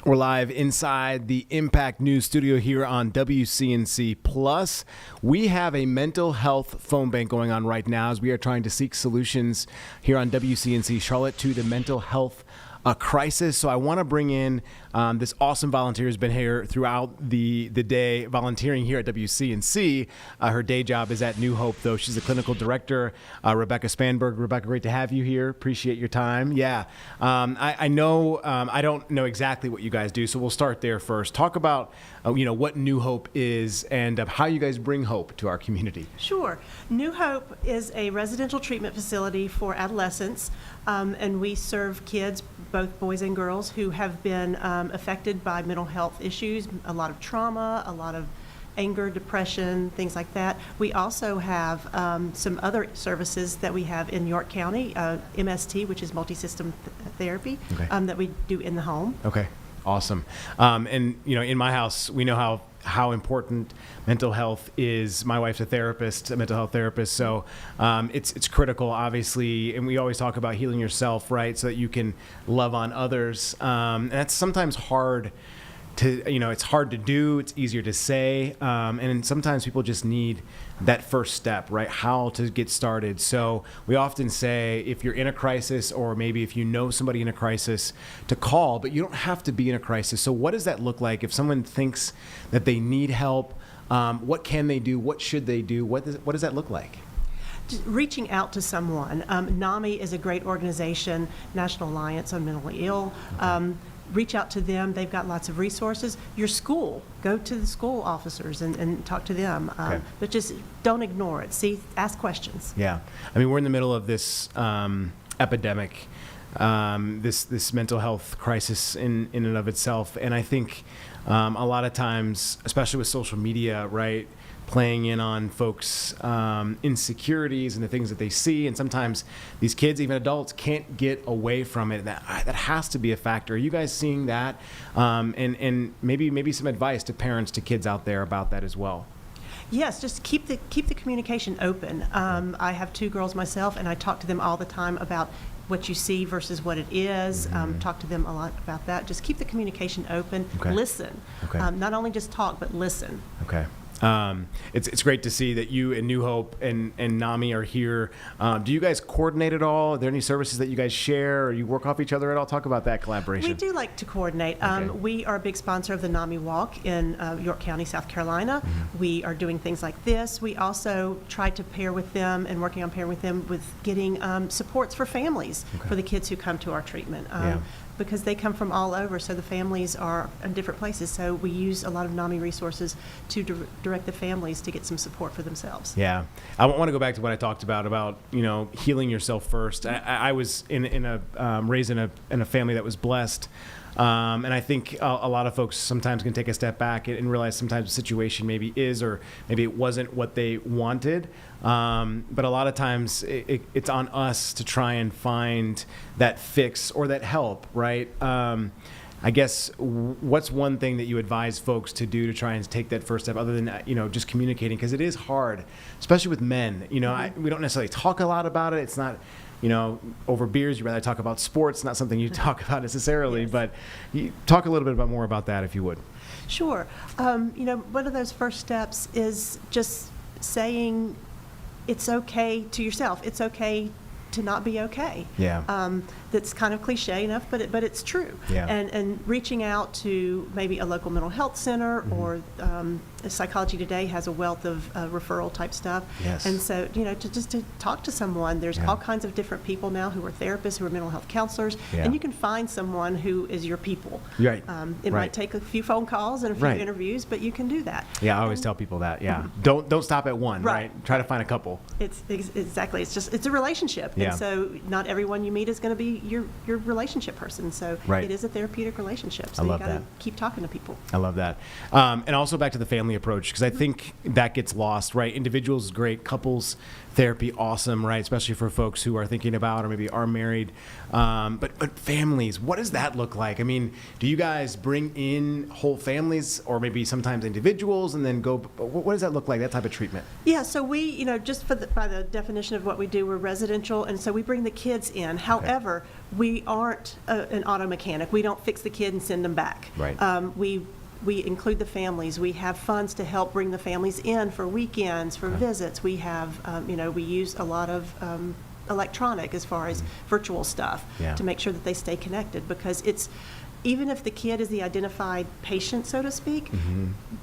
We're live inside the Impact News studio here on WCNC Plus. We have a mental health phone bank going on right now as we are trying to seek solutions here on WCNC Charlotte to the mental health crisis. So I want to bring in this awesome volunteer who's been here throughout the day volunteering here at WCNC. Her day job is at New Hope, though. She's a clinical director, Rebecca Spanberg. Rebecca, great to have you here. Appreciate your time. Yeah, I know I don't know exactly what you guys do, so we'll start there first. Talk about what New Hope is and how you guys bring hope to our community. Sure. New Hope is a residential treatment facility for adolescents, and we serve kids, both boys and girls, who have been affected by mental health issues, a lot of trauma, a lot of anger, depression, things like that. We also have some other services that we have in York County, MST, which is multi-system therapy, that we do in the home. Okay. Awesome. And in my house, we know how important mental health is. My wife's a therapist, a mental health therapist, so it's critical, obviously. And we always talk about healing yourself, right, so that you can love on others. And that's sometimes hard to, it's hard to do. It's easier to say, and sometimes people just need that first step, right? How to get started. So we often say if you're in a crisis, or maybe if you know somebody in a crisis, to call, but you don't have to be in a crisis. So what does that look like if someone thinks that they need help? What can they do? What should they do? What does that look like? Just reaching out to someone. NAMI is a great organization, National Alliance on Mentally Ill. Reach out to them. They've got lots of resources. Your school, go to the school officers and talk to them. But just don't ignore it. Ask questions. Yeah. I mean, we're in the middle of this epidemic, this mental health crisis in and of itself. And I think a lot of times, especially with social media, right, playing in on folks' insecurities and the things that they see. And sometimes these kids, even adults, can't get away from it. That has to be a factor. Are you guys seeing that? And maybe some advice to parents, to kids out there about that as well. Yes, just keep the communication open. I have 2 girls myself, and I talk to them all the time about what you see versus what it is. Talk to them a lot about that. Just keep the communication open. Listen. Not only just talk, but listen. Okay. It's great to see that you and New Hope and NAMI are here. Do you guys coordinate at all? Are there any services that you guys share, or you work off each other at all? Talk about that collaboration. We do like to coordinate. We are a big sponsor of the NAMI Walk in York County, South Carolina. We are doing things like this. We also try to pair with them and working on pairing with them with getting supports for families for the kids who come to our treatment. Because they come from all over, so the families are in different places. So we use a lot of NAMI resources to direct the families to get some support for themselves. Yeah, I want to go back to what I talked about healing yourself first. I was raised in a family that was blessed. And I think a lot of folks sometimes can take a step back and realize sometimes the situation maybe is, or maybe it wasn't what they wanted. But a lot of times it's on us to try and find that fix or that help, right? I guess what's one thing that you advise folks to do to try and take that first step, other than just communicating, because it is hard, especially with men. We don't necessarily talk a lot about it. It's not over beers. You'd rather talk about sports, not something you talk about necessarily. But you talk a little bit more about that, if you would. Sure. One of those first steps is just saying it's okay to yourself. It's okay to not be okay. Yeah. That's kind of cliche enough, but it's true. Yeah. And reaching out to maybe a local mental health center, or Psychology Today has a wealth of referral type stuff. Yes. And so to talk to someone. There's all kinds of different people now who are therapists, who are mental health counselors, and you can find someone who is your people. Right. It might take a few phone calls and a few interviews, but you can do that. Yeah, I always tell people that. Yeah. Don't stop at one. Right. Try to find a couple. It's exactly. It's a relationship. Yeah. And so not everyone you meet is going to be your relationship person. So it is a therapeutic relationship. So I love you got to that. keep talking to people. I love that. And also back to the family approach, because I think that gets lost, right? Individuals is great. Couples therapy, awesome, right? Especially for folks who are thinking about or maybe are married. But families, what does that look like? I mean, do you guys bring in whole families, or maybe sometimes individuals, and then go? What does that look like? That type of treatment? Yeah. So we, just by the definition of what we do, we're residential, and so we bring the kids in. However, we aren't an auto mechanic. We don't fix the kid and send them back. Right. We include the families. We have funds to help bring the families in for weekends, for visits. We have, we use a lot of electronic as far as virtual stuff to make sure that they stay connected, because even if the kid is the identified patient, so to speak,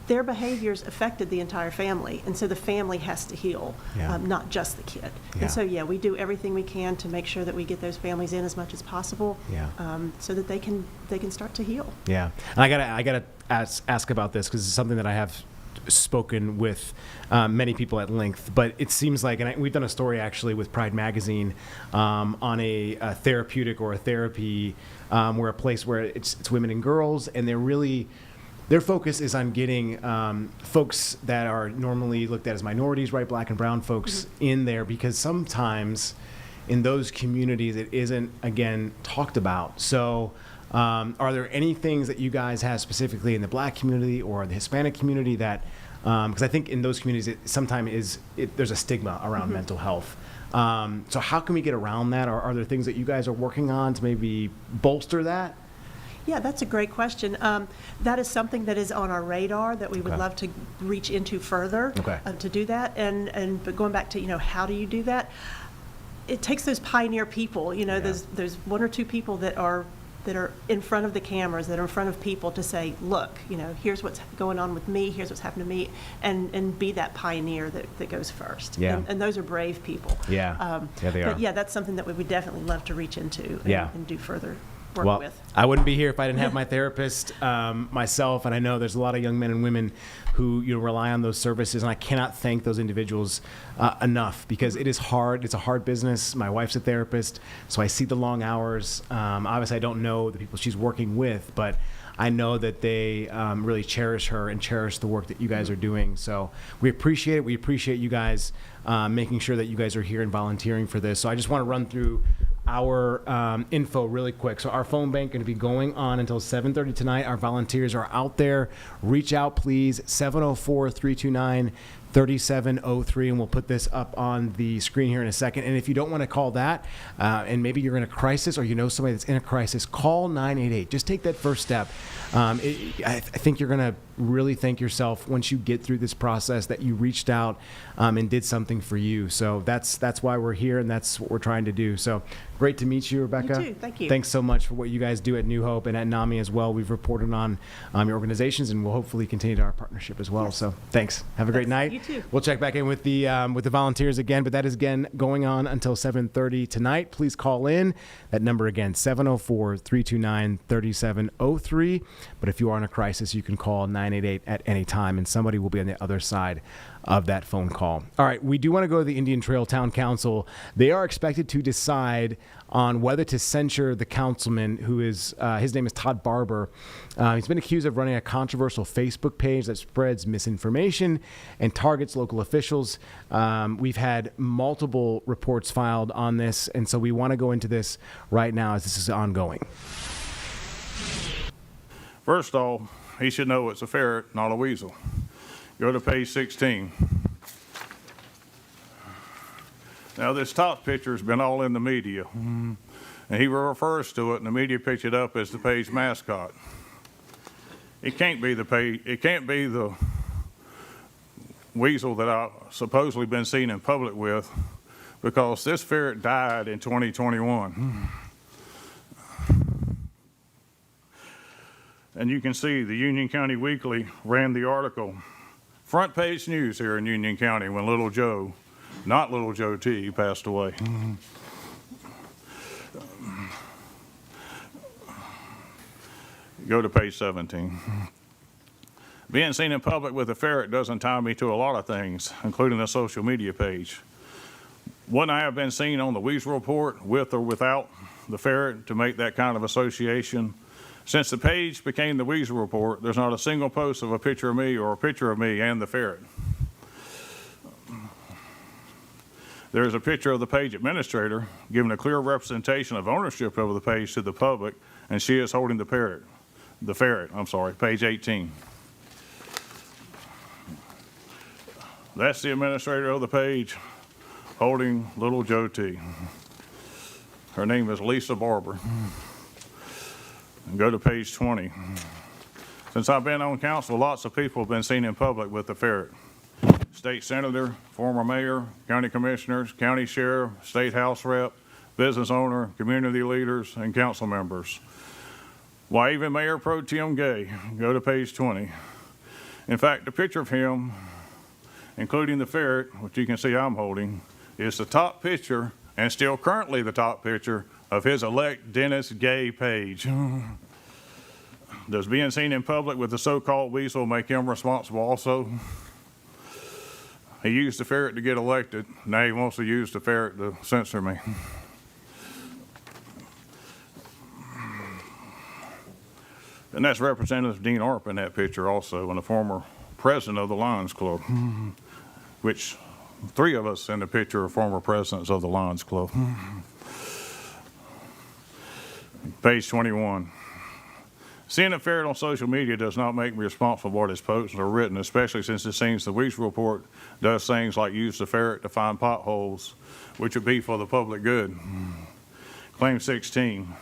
their behaviors affected the entire family, and so the family has to heal, not just the kid. And so, we do everything we can to make sure that we get those families in as much as possible, so that they can start to heal. Yeah, and I gotta ask about this, because it's something that I have spoken with many people at length, but it seems like, and we've done a story actually with Pride Magazine on a therapeutic or a therapy where a place where it's women and girls, and their focus is on getting folks that are normally looked at as minorities, right, black and brown folks in there, because sometimes in those communities it isn't, again, talked about. So are there any things that you guys have specifically in the black community or the Hispanic community that, because I think in those communities sometimes there's a stigma around mental health. So how can we get around that? Or are there things that you guys are working on to maybe bolster that? Yeah, that's a great question. That is something that is on our radar that we would love to reach into further to do that. But going back to, how do you do that? It takes those pioneer people, there's one or two people that are in front of the cameras, that are in front of people to say, look, here's what's going on with me, here's what's happened to me, and be that pioneer that goes first. Yeah. And those are brave people. Yeah, they are. But that's something that we would definitely love to reach into and do further work with. I wouldn't be here if I didn't have my therapist myself, and I know there's a lot of young men and women who rely on those services, and I cannot thank those individuals enough, because it is hard. It's a hard business. My wife's a therapist, so I see the long hours. Obviously, I don't know the people she's working with, but I know that they really cherish her and cherish the work that you guys are doing. So we appreciate it. We appreciate you guys making sure that you guys are here and volunteering for this. So I just want to run through our info really quick. So our phone bank going to be going on until 7:30 tonight. Our volunteers are out there. Reach out, please. 704-329-3703, and we'll put this up on the screen here in a second. And if you don't want to call that, and maybe you're in a crisis or you know somebody that's in a crisis, call 988. Just take that first step. I think you're going to really thank yourself once you get through this process that you reached out and did something for you. So that's why we're here, and that's what we're trying to do. So great to meet you, Rebecca. You too. Thank you. Thanks so much for what you guys do at New Hope and at NAMI as well. We've reported on your organizations, and we'll hopefully continue our partnership as well. Yes. So thanks. Have a great night. You too. We'll check back in with the volunteers again, but that is again going on until 7:30 tonight. Please call in. That number again, 704-329-3703. But if you are in a crisis, you can call 988 at any time, and somebody will be on the other side of that phone call. All right, we do want to go to the Indian Trail Town Council. They are expected to decide on whether to censure the councilman who is, his name is Todd Barber. He's been accused of running a controversial Facebook page that spreads misinformation and targets local officials. We've had multiple reports filed on this, and so we want to go into this right now as this is ongoing. First off, he should know it's a ferret, not a weasel. Go to page 16. Now, this top picture has been all in the media, and he refers to it, and the media picked it up as the page mascot. It can't be the weasel that I've supposedly been seen in public with, because this ferret died in 2021. And you can see the Union County Weekly ran the article. Front page news here in Union County when little Joe, not little Joe T, passed away. Go to page 17. Being seen in public with a ferret doesn't tie me to a lot of things, including the social media page. Wouldn't I have been seen on the Weasel Report with or without the ferret to make that kind of association? Since the page became the Weasel Report, there's not a single post of a picture of me or a picture of me and the ferret. There is a picture of the page administrator giving a clear representation of ownership of the page to the public, and she is holding the ferret, page 18. That's the administrator of the page holding little Joe T. Her name is Lisa Barber. And go to page 20. Since I've been on council, lots of people have been seen in public with the ferret. State senator, former mayor, county commissioners, county sheriff, state house rep, business owner, community leaders, and council members. Why, even Mayor Pro Tem Gay. Go to page 20. In fact, the picture of him, including the ferret, which you can see I'm holding, is the top picture, and still currently the top picture, of his elect Dennis Gay page. Does being seen in public with the so-called weasel make him responsible also? He used the ferret to get elected. Now he wants to use the ferret to censor me. And that's Representative Dean Arp in that picture also, and the former president of the Lions Club, which 3 of us in the picture are former presidents of the Lions Club. Page 21. Seeing a ferret on social media does not make me responsible for what is posted or written, especially since it seems the Weeks report does things like use the ferret to find potholes, which would be for the public good. Claim 16.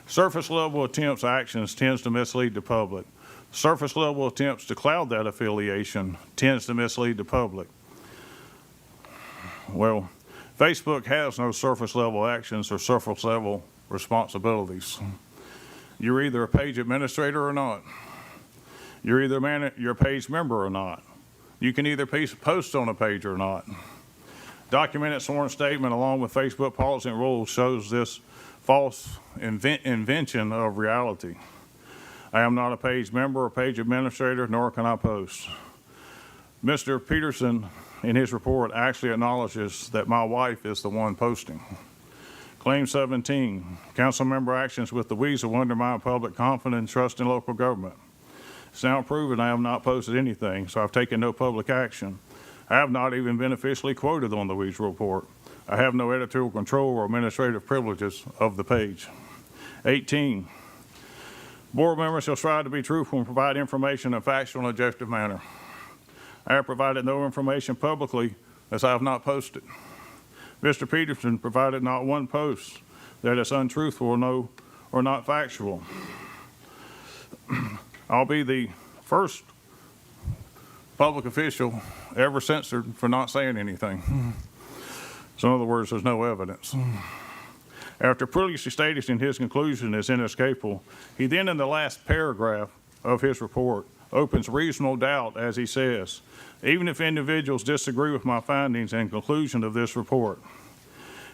Surface level attempts actions tends to mislead the public. Surface level attempts to cloud that affiliation tends to mislead the public. Well, Facebook has no surface level actions or surface level responsibilities. You're either a page administrator or not. You're either you're a page member or not. You can either post on a page or not. Documented sworn statement along with Facebook policy and rules shows this false invention of reality. I am not a page member or page administrator, nor can I post. Mr. Peterson, in his report, actually acknowledges that my wife is the one posting. Claim 17, council member actions with the weasel undermine public confidence and trust in local government. It's now proven I have not posted anything, so I've taken no public action. I have not even been officially quoted on the weasel report. I have no editorial control or administrative privileges of the page. 18, board members shall strive to be truthful and provide information in a factual and objective manner. I have provided no information publicly as I have not posted. Mr. Peterson provided not one post that is untruthful or not factual. I'll be the first public official ever censored for not saying anything. So in other words, there's no evidence. After previously stating in his conclusion is inescapable, he then in the last paragraph of his report opens reasonable doubt as he says, even if individuals disagree with my findings and conclusion of this report.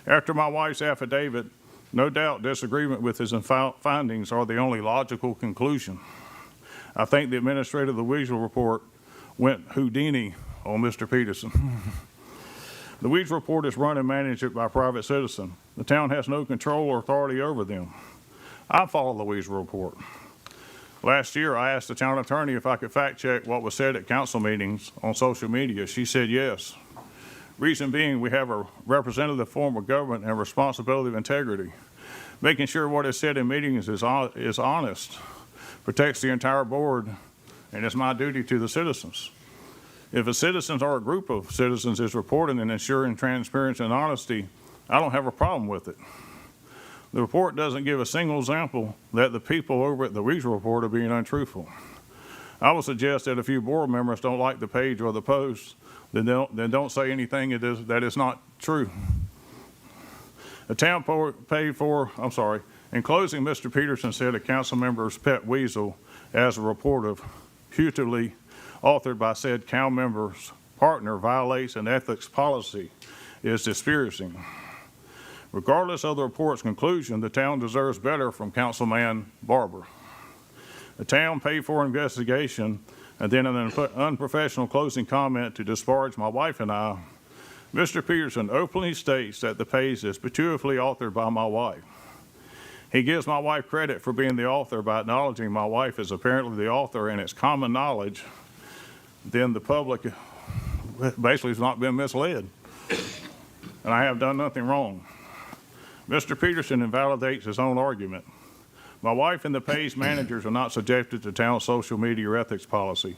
After my wife's affidavit, no doubt disagreement with his findings are the only logical conclusion. I think the administrator of the Weasel report went Houdini on Mr. Peterson. The Weeds report is run and managed by a private citizen. The town has no control or authority over them. I follow the Weeds report. Last year, I asked the town attorney if I could fact check what was said at council meetings on social media. She said yes. Reason being, we have a representative form of government and responsibility of integrity. Making sure what is said in meetings is honest, protects the entire board, and is my duty to the citizens. If the citizens or a group of citizens is reporting and ensuring transparency and honesty, I don't have a problem with it. The report doesn't give a single example that the people over at the Weasel report are being untruthful. I would suggest that if you board members don't like the page or the post, then don't say anything that is not true. The town paid for, in closing, Mr. Peterson said a council member's pet weasel as a report of putatively authored by said council member's partner violates an ethics policy is dispiriting. Regardless of the report's conclusion, the town deserves better from Councilman Barber. The town paid for investigation and then an unprofessional closing comment to disparage my wife and I. Mr. Peterson openly states that the page is putatively authored by my wife. He gives my wife credit for being the author by acknowledging my wife is apparently the author and it's common knowledge. Then the public basically has not been misled. And I have done nothing wrong. Mr. Peterson invalidates his own argument. My wife and the page managers are not subjected to town social media or ethics policy.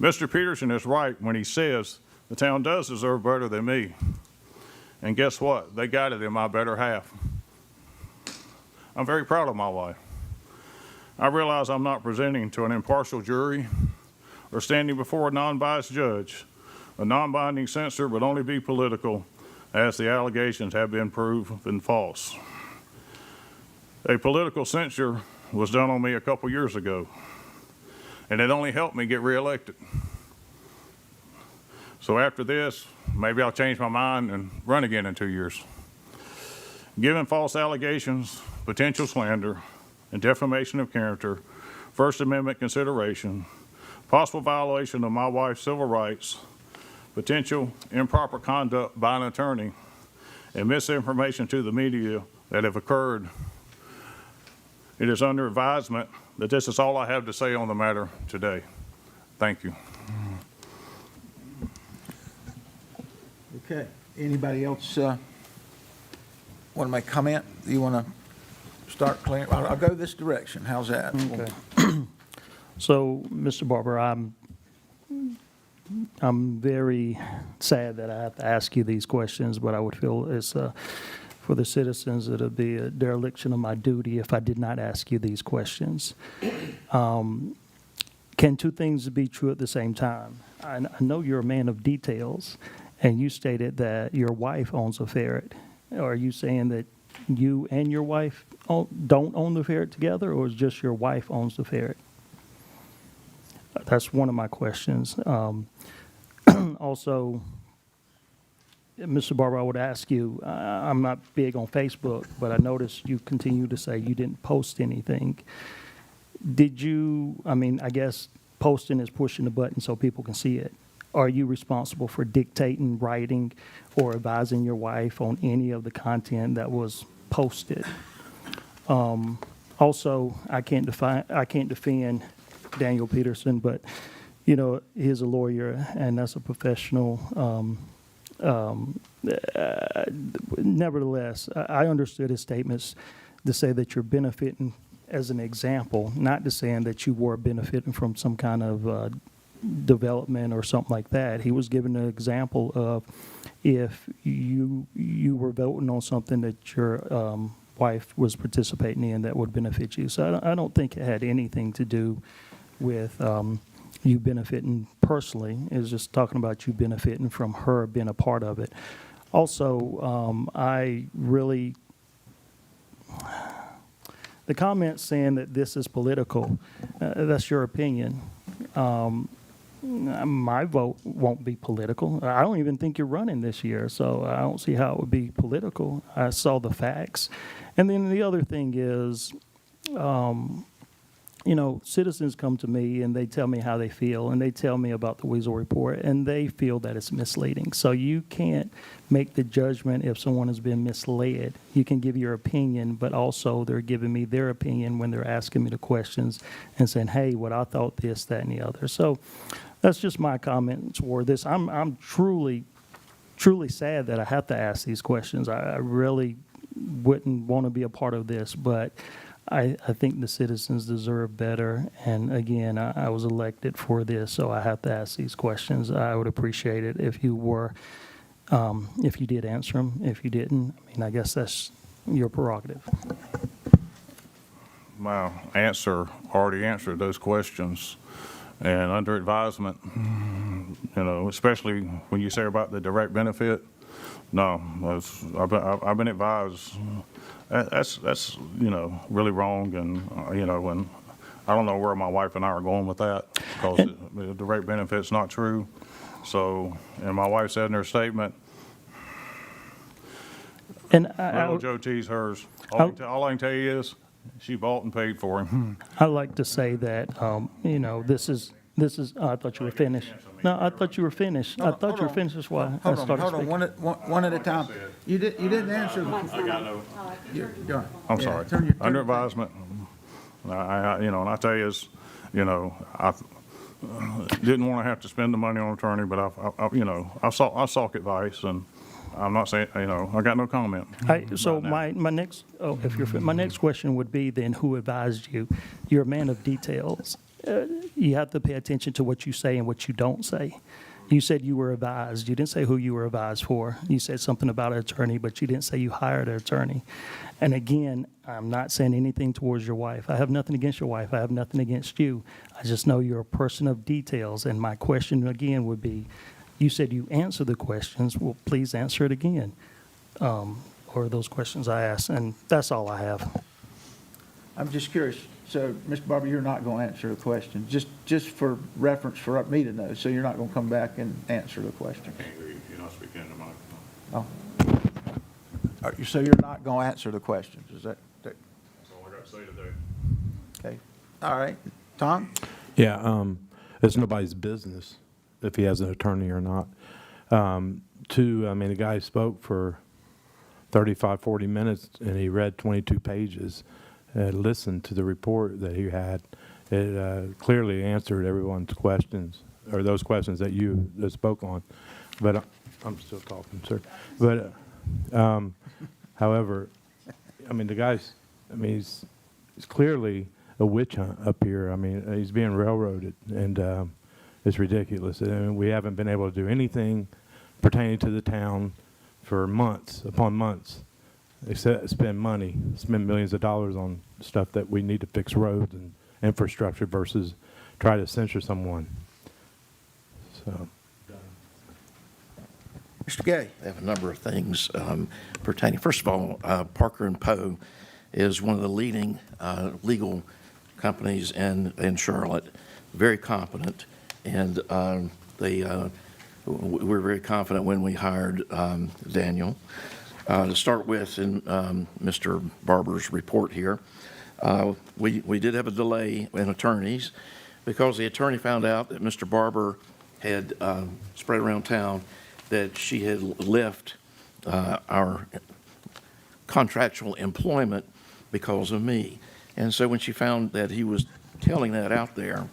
Mr. Peterson is right when he says the town does deserve better than me. And guess what? They got it in my better half. I'm very proud of my wife. I realize I'm not presenting to an impartial jury or standing before a non-biased judge. A non-binding censure would only be political, as the allegations have been proven false. A political censure was done on me a couple years ago, and it only helped me get reelected. So after this, maybe I'll change my mind and run again in 2 years. Given false allegations, potential slander, and defamation of character, First Amendment consideration, possible violation of my wife's civil rights, potential improper conduct by an attorney, and misinformation to the media that have occurred, it is under advisement that this is all I have to say on the matter today. Thank you. Okay. Anybody else want to make a comment? You want to start clearing? I'll go this direction. How's that? Okay. So, Mr. Barber, I'm very sad that I have to ask you these questions, but I would feel it's for the citizens, it would be a dereliction of my duty if I did not ask you these questions. Can two things be true at the same time? I know you're a man of details, and you stated that your wife owns a ferret. Are you saying that you and your wife don't own the ferret together, or is just your wife owns the ferret? That's one of my questions. Also, Mr. Barber, I would ask you, I'm not big on Facebook, but I noticed you continue to say you didn't post anything. Did you, I guess posting is pushing the button so people can see it. Are you responsible for dictating, writing, or advising your wife on any of the content that was posted? Also, I can't defend Daniel Peterson, but he's a lawyer and that's a professional. Nevertheless, I understood his statements to say that you're benefiting as an example, not to saying that you were benefiting from some kind of development or something like that. He was giving an example of if you were voting on something that your wife was participating in that would benefit you. So I don't think it had anything to do with you benefiting personally. It was just talking about you benefiting from her being a part of it. Also, the comments saying that this is political, that's your opinion. My vote won't be political. I don't even think you're running this year, so I don't see how it would be political. I saw the facts. And then the other thing is, citizens come to me and they tell me how they feel, and they tell me about the Weasel Report, and they feel that it's misleading. So you can't make the judgment if someone has been misled. You can give your opinion, but also they're giving me their opinion when they're asking me the questions and saying, hey, what I thought this, that, and the other. So that's just my comments for this. I'm truly sad that I have to ask these questions. I really wouldn't want to be a part of this, but I think the citizens deserve better. And again, I was elected for this, so I have to ask these questions. I would appreciate it if you were, if you did answer them. If you didn't, I guess that's your prerogative. My answer already answered those questions. And under advisement, especially when you say about the direct benefit, no, I've been advised. That's really wrong, and when I don't know where my wife and I are going with that, because the direct benefit's not true. So, and my wife said in her statement, And little Joe T's hers. All I can tell you is she bought and paid for him. I like to say that this is. I thought you were finished. No, I thought you were finished. I thought you were finished. That's why I started Hold on, speaking. one at a time. You didn't answer. I got no. Go on. I'm Yeah, sorry. turn your- Under advisement, and I tell you is, I didn't want to have to spend the money on an attorney, but I sought advice, and I'm not saying, I got no comment. So right now. my next, my next question would be then, who advised you? You're a man of details. You have to pay attention to what you say and what you don't say. You said you were advised. You didn't say who you were advised for. You said something about an attorney, but you didn't say you hired an attorney. And again, I'm not saying anything towards your wife. I have nothing against your wife. I have nothing against you. I just know you're a person of details. And my question again would be, you said you answer the questions. Well, please answer it again. Or those questions I asked. And that's all I have. I'm just curious. So, Mr. Barber, you're not going to answer the question, just for reference for me to know. So you're not going to come back and answer the question. I can't hear you if you're not speaking in the microphone. Oh. So you're not going to answer the questions, is that? That's all I got to say today. Okay. All right. Tom? Yeah, it's nobody's business if he has an attorney or not. The guy spoke for 35, 40 minutes, and he read 22 pages. Listened to the report that he had. It clearly answered everyone's questions, or those questions that you spoke on. But I'm still talking, sir. But however, the guy's, he's clearly a witch hunt up here. He's being railroaded, and it's ridiculous. We haven't been able to do anything pertaining to the town for months upon months. Except spend millions of dollars on stuff that we need to fix roads and infrastructure versus try to censure someone. So, Mr. Gay? I have a number of things pertaining. First of all, Parker & Poe is one of the leading legal companies in Charlotte, very competent, and we were very confident when we hired Daniel. To start with, in Mr. Barber's report here, we did have a delay in attorneys because the attorney found out that Mr. Barber had spread around town that she had left our contractual employment because of me. And so when she found that he was telling that out there,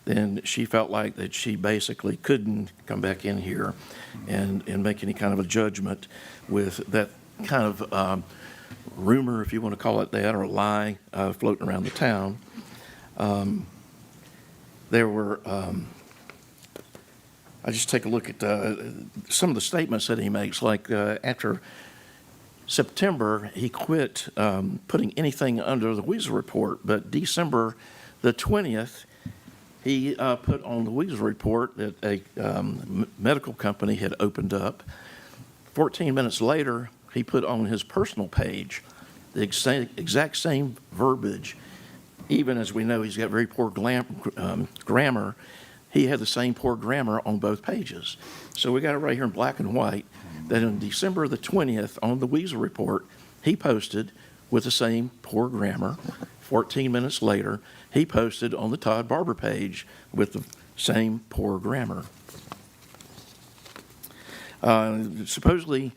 then she felt like that she basically couldn't come back in here and make any kind of a judgment with that kind of rumor, if you want to call it that, or a lie floating around the town. There were, I just take a look at some of the statements that he makes, like after September, he quit putting anything under the Weasel Report, but December the 20th, he put on the Weasel Report that a medical company had opened up. 14 minutes later, he put on his personal page the exact same verbiage. Even as we know he's got very poor grammar, he had the same poor grammar on both pages. So we got it right here in black and white that on December the 20th on the Weasel Report, he posted with the same poor grammar. 14 minutes later, he posted on the Todd Barber page with the same poor grammar. Supposedly,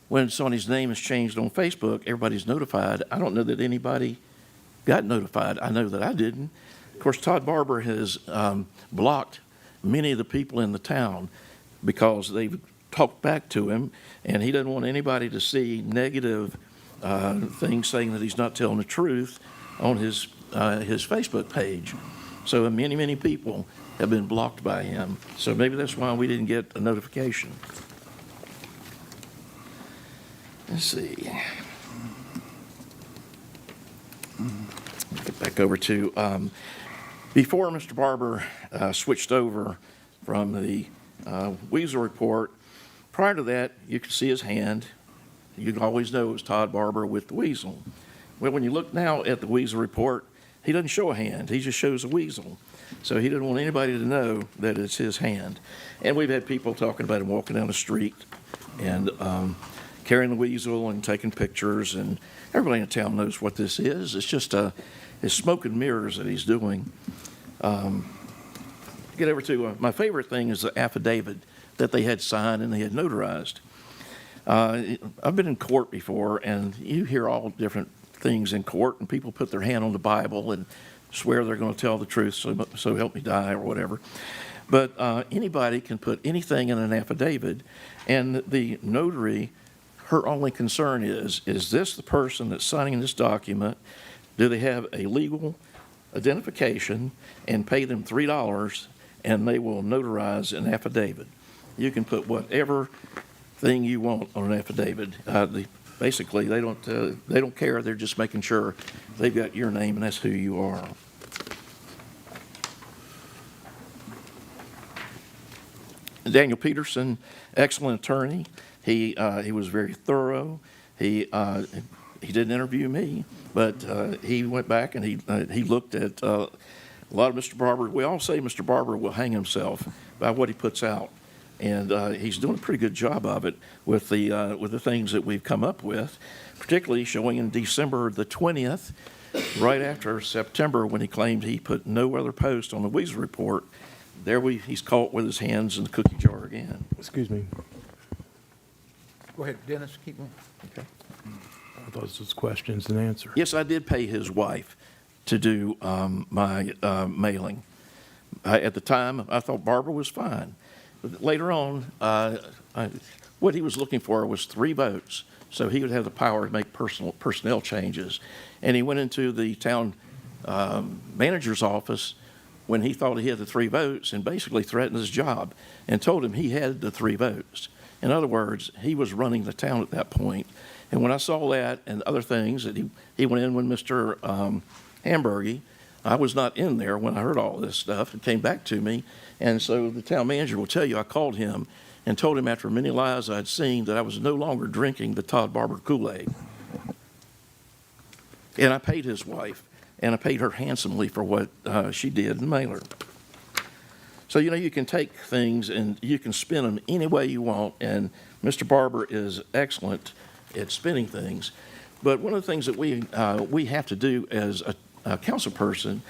when somebody's name is changed on Facebook, everybody's notified. I don't know that anybody got notified. I know that I didn't. Of course, Todd Barber has blocked many of the people in the town because they've talked back to him, and he doesn't want anybody to see negative things saying that he's not telling the truth on his Facebook page. So many people have been blocked by him. So maybe that's why we didn't get a notification. Let's see. Get back over to before Mr. Barber switched over from the Weasel Report. Prior to that, you could see his hand. You'd always know it was Todd Barber with the Weasel. Well, when you look now at the Weasel Report, he doesn't show a hand. He just shows a weasel. So he didn't want anybody to know that it's his hand. And we've had people talking about him walking down the street and carrying the weasel and taking pictures, and everybody in town knows what this is. It's just his smoke and mirrors that he's doing. Get over to my favorite thing is the affidavit that they had signed and they had notarized. I've been in court before, and you hear all different things in court, and people put their hand on the Bible and swear they're going to tell the truth, so help me die, or whatever. But anybody can put anything in an affidavit, and the notary, her only concern is this the person that's signing this document? Do they have a legal identification? And pay them $3, and they will notarize an affidavit. You can put whatever thing you want on an affidavit. Basically, they don't care. They're just making sure they've got your name and that's who you are. Daniel Peterson, excellent attorney. He was very thorough. He didn't interview me, but he went back and he looked at a lot of Mr. Barber. We all say Mr. Barber will hang himself by what he puts out, and he's doing a pretty good job of it with the things that we've come up with, particularly showing in December the 20th, right after September, when he claimed he put no other post on the Weasel Report. He's caught with his hands in the cookie jar again. Excuse me. Go ahead, Dennis, keep going. Okay. I thought this was questions and answers. Yes, I did pay his wife to do my mailing. At the time, I thought Barbara was fine. But later on, what he was looking for was 3 votes, so he would have the power to make personnel changes. And he went into the town manager's office when he thought he had the 3 votes and basically threatened his job and told him he had the 3 votes. In other words, he was running the town at that point. And when I saw that and other things, that he went in with Mr. Hamburgy, I was not in there when I heard all this stuff. It came back to me. And so the town manager will tell you I called him and told him after many lies I'd seen that I was no longer drinking the Todd Barber Kool-Aid. And I paid his wife, and I paid her handsomely for what she did in mailer. So, you can take things and you can spin them any way you want, and Mr. Barber is excellent at spinning things. But one of the things that we have to do as a council person,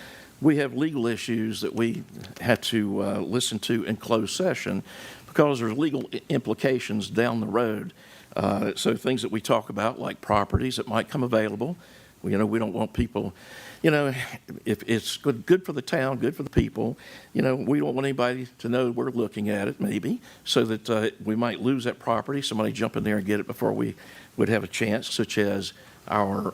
we have legal issues that we have to listen to in closed session because there's legal implications down the road. So things that we talk about, like properties that might come available, we don't want people, if it's good for the town, good for the people, we don't want anybody to know we're looking at it, maybe, so that we might lose that property, somebody jump in there and get it before we would have a chance, such as our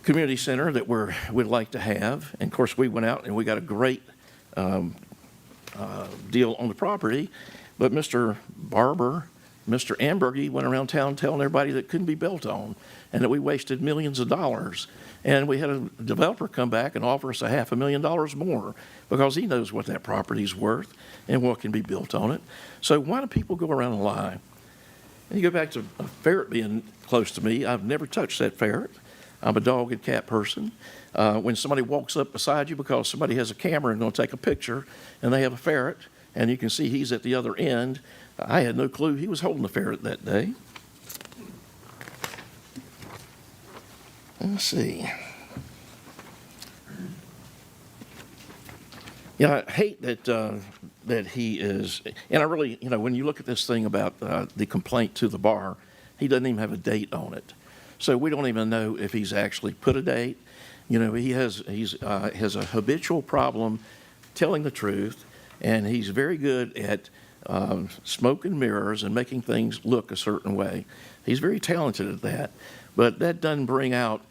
community center that we'd like to have. And of course, we went out and we got a great deal on the property, but Mr. Barber, Mr. Ambergy went around town telling everybody that it couldn't be built on and that we wasted millions of dollars. And we had a developer come back and offer us $500,000 more because he knows what that property's worth and what can be built on it. So why do people go around and lie? And you go back to a ferret being close to me. I've never touched that ferret. I'm a dog and cat person. When somebody walks up beside you because somebody has a camera and going to take a picture and they have a ferret and you can see he's at the other end, I had no clue he was holding a ferret that day. Let's see. I hate that he is, and I really, when you look at this thing about the complaint to the bar, he doesn't even have a date on it. So we don't even know if he's actually put a date. He has a habitual problem telling the truth, and he's very good at smoke and mirrors and making things look a certain way. He's very talented at that, but that doesn't bring out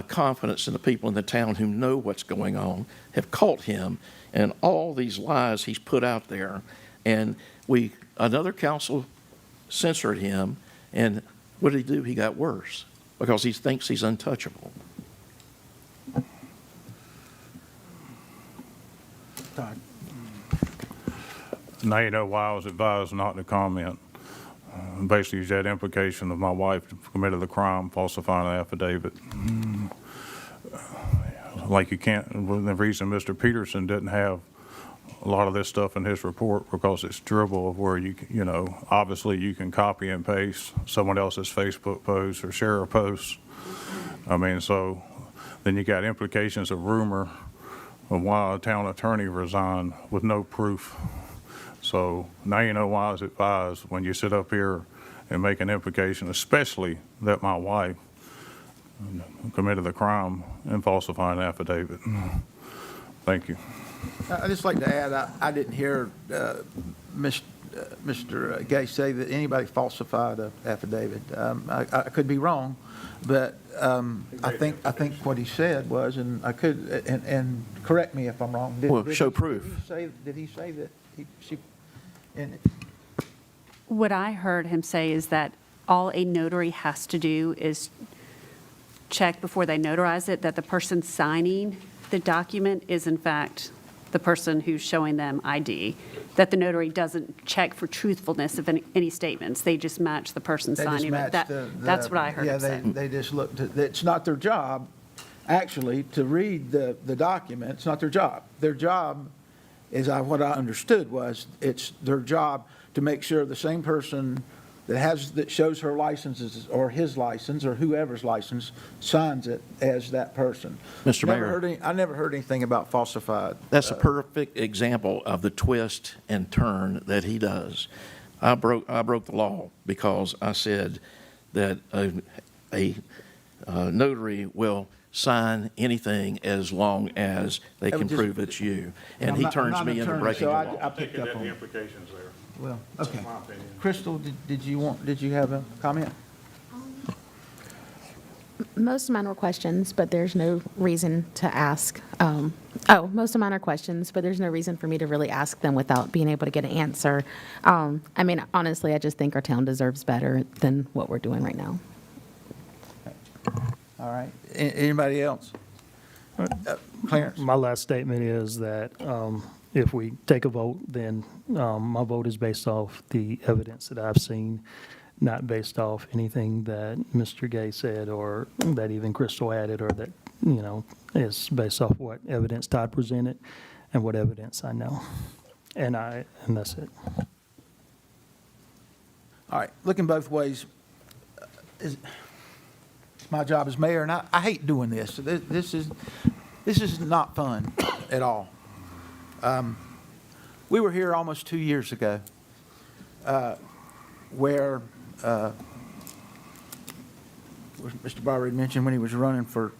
confidence in the people in the town who know what's going on, have caught him, and all these lies he's put out there. And another council censored him, and what did he do? He got worse because he thinks he's untouchable. Todd. Now you know why I was advised not to comment. Basically, you had implication of my wife committed the crime, falsifying the affidavit. Like you can't, the reason Mr. Peterson didn't have a lot of this stuff in his report because it's dribble of where obviously you can copy and paste someone else's Facebook post or share a post. So then you got implications of rumor of why a town attorney resigned with no proof. So now you know why I was advised when you sit up here and make an implication, especially that my wife committed the crime in falsifying an affidavit. Thank you. I'd just like to add, I didn't hear Mr. Gay say that anybody falsified an affidavit. I could be wrong, but I think what he said was, and I could, and correct me if I'm wrong. Show proof. Did he say that she And What I heard him say is that all a notary has to do is check before they notarize it, that the person signing the document is in fact the person who's showing them ID, that the notary doesn't check for truthfulness of any statements. They just match the person they just signing it. match That's what I heard yeah, him say. they just look, it's not their job, actually, to read the document. It's not their job. Their job, what I understood was, it's their job to make sure the same person that shows her licenses or his license or whoever's license signs it as that person. Mr. Mayor. I never heard anything about falsified. That's a perfect example of the twist and turn that he does. I broke the law because I said that a notary will sign anything as long as they can prove it's you. And he turns me into breaking the law. I picked up on it. implications there. Well, okay. my opinion. Crystal, did you have a comment? Most of mine were questions, but there's no reason to ask. Most of mine are questions, but there's no reason for me to really ask them without being able to get an answer. I mean, honestly, I just think our town deserves better than what we're doing right now. All right. Anybody else? Clarence? My last statement is that if we take a vote, then my vote is based off the evidence that I've seen, not based off anything that Mr. Gay said or that even Crystal added, or that, is based off what evidence Todd presented and what evidence I know. And that's it. All right. Looking both ways, it's my job as mayor, and I hate doing this. This is not fun at all. We were here almost 2 years ago, where Mr. Barber had mentioned when he was running for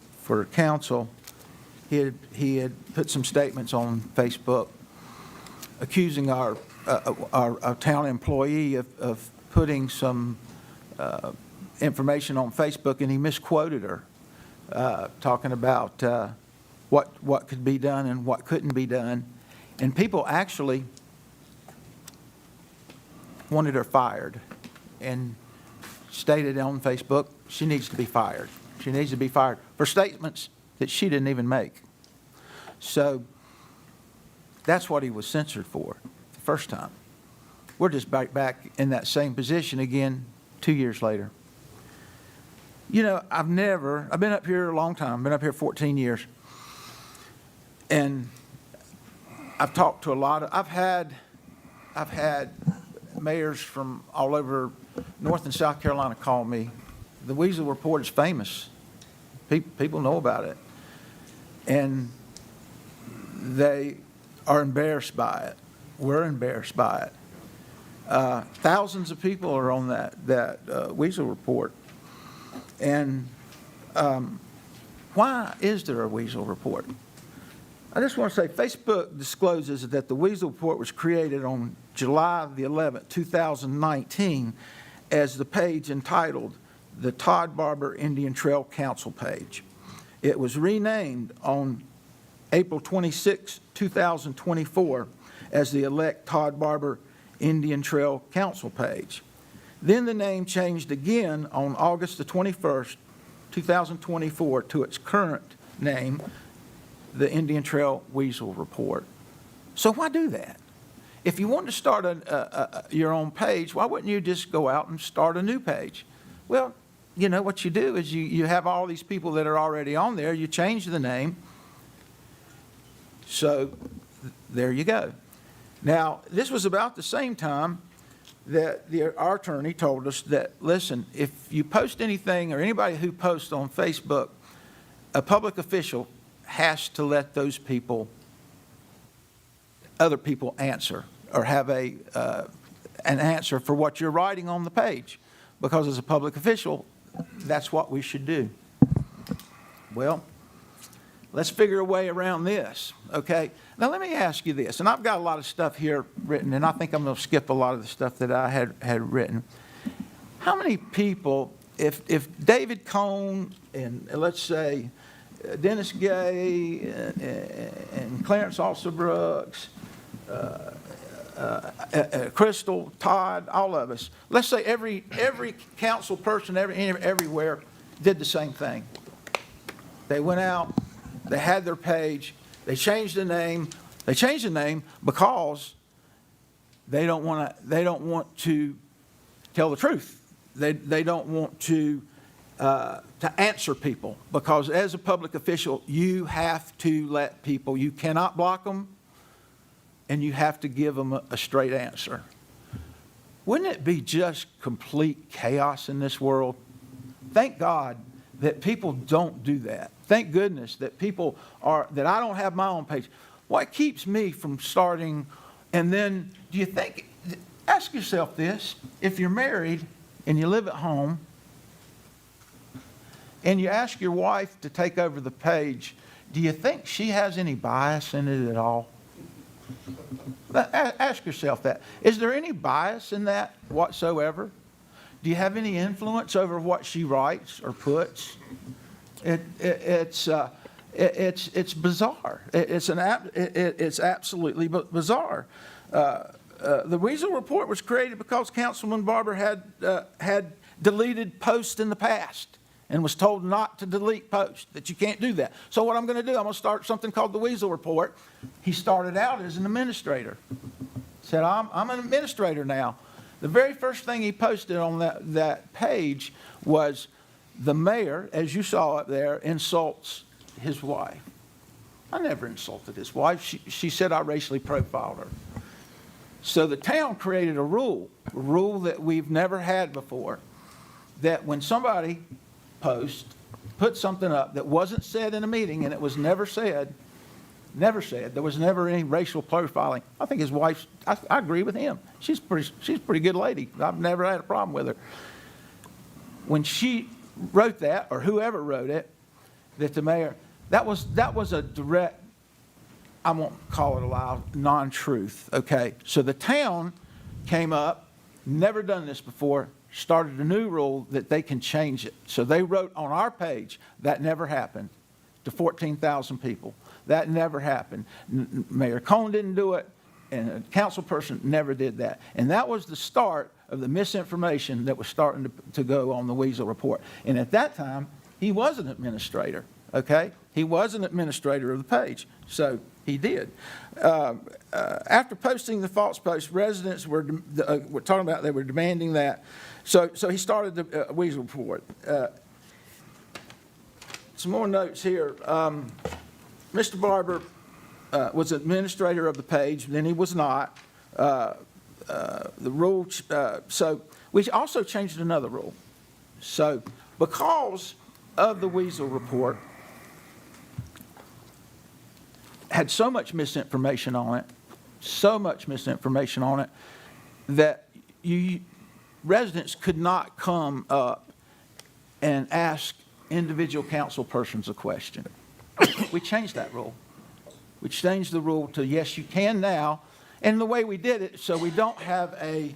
council, he had put some statements on Facebook accusing our town employee of putting some information on Facebook, and he misquoted her, talking about what could be done and what couldn't be done. And people actually wanted her fired and stated on Facebook she needs to be fired. She needs to be fired for statements that she didn't even make. So that's what he was censored for the first time. We're just back in that same position again 2 years later. I've been up here a long time. I've been up here 14 years. And I've talked to I've had mayors from all over North and South Carolina call me. The Weasel Report is famous. People know about it. And they are embarrassed by it. We're embarrassed by it. Thousands of people are on that Weasel Report. And why is there a Weasel Report? I just want to say Facebook discloses that the Weasel Report was created on July the 11th, 2019, as the page entitled the Todd Barber Indian Trail Council page. It was renamed on April 26, 2024, as the Elect Todd Barber Indian Trail Council page. Then the name changed again on August the 21st, 2024, to its current name, the Indian Trail Weasel Report. So why do that? If you want to start your own page, why wouldn't you just go out and start a new page? Well, what you do is you have all these people that are already on there, you change the name. So there you go. Now, this was about the same time that our attorney told us that, listen, if you post anything or anybody who posts on Facebook, a public official has to let those people, other people answer or have an answer for what you're writing on the page. Because as a public official, that's what we should do. Well, let's figure a way around this, okay? Now, let me ask you this, and I've got a lot of stuff here written, and I think I'm going to skip a lot of the stuff that I had written. How many people, if David Cone and let's say Dennis Gay and Clarence Alsterbrooks, Crystal, Todd, all of us, let's say every council person everywhere did the same thing. They went out, they had their page, they changed the name. They changed the name because they don't want to tell the truth. They don't want to answer people, because as a public official, you have to let people, you cannot block them, and you have to give them a straight answer. Wouldn't it be just complete chaos in this world? Thank God that people don't do that. Thank goodness that that I don't have my own page. What keeps me from starting, and then do you think, ask yourself this, if you're married and you live at home and you ask your wife to take over the page, do you think she has any bias in it at all? Ask yourself that. Is there any bias in that whatsoever? Do you have any influence over what she writes or puts? It's bizarre. It's absolutely bizarre. The Weasel Report was created because Councilman Barber had deleted posts in the past and was told not to delete posts, that you can't do that. So what I'm going to do, I'm going to start something called the Weasel Report. He started out as an administrator. Said, I'm an administrator now. The very first thing he posted on that page was the mayor, as you saw up there, insults his wife. I never insulted his wife. She said I racially profiled her. So the town created a rule that we've never had before, that when somebody put something up that wasn't said in a meeting, and it was never said, there was never any racial profiling. I think his wife, I agree with him. She's a pretty good lady. I've never had a problem with her. When she wrote that, or whoever wrote it, that the mayor, that was a direct, I won't call it a lie, non-truth, okay? So the town came up, never done this before, started a new rule that they can change it. So they wrote on our page, that never happened, to 14,000 people. That never happened. Mayor Cohn didn't do it, and a council person never did that. And that was the start of the misinformation that was starting to go on the Weasel Report. And at that time, he was an administrator, okay? He was an administrator of the page, so he did. After posting the false post, residents were talking about, they were demanding that. So he started the Weasel Report. Some more notes here. Mr. Barber was administrator of the page, then he was not. The rule, so we also changed another rule. So because of the Weasel Report, had so much misinformation on it, that residents could not come up and ask individual council persons a question. We changed that rule. We changed the rule to, yes, you can now. And the way we did it, so we don't have an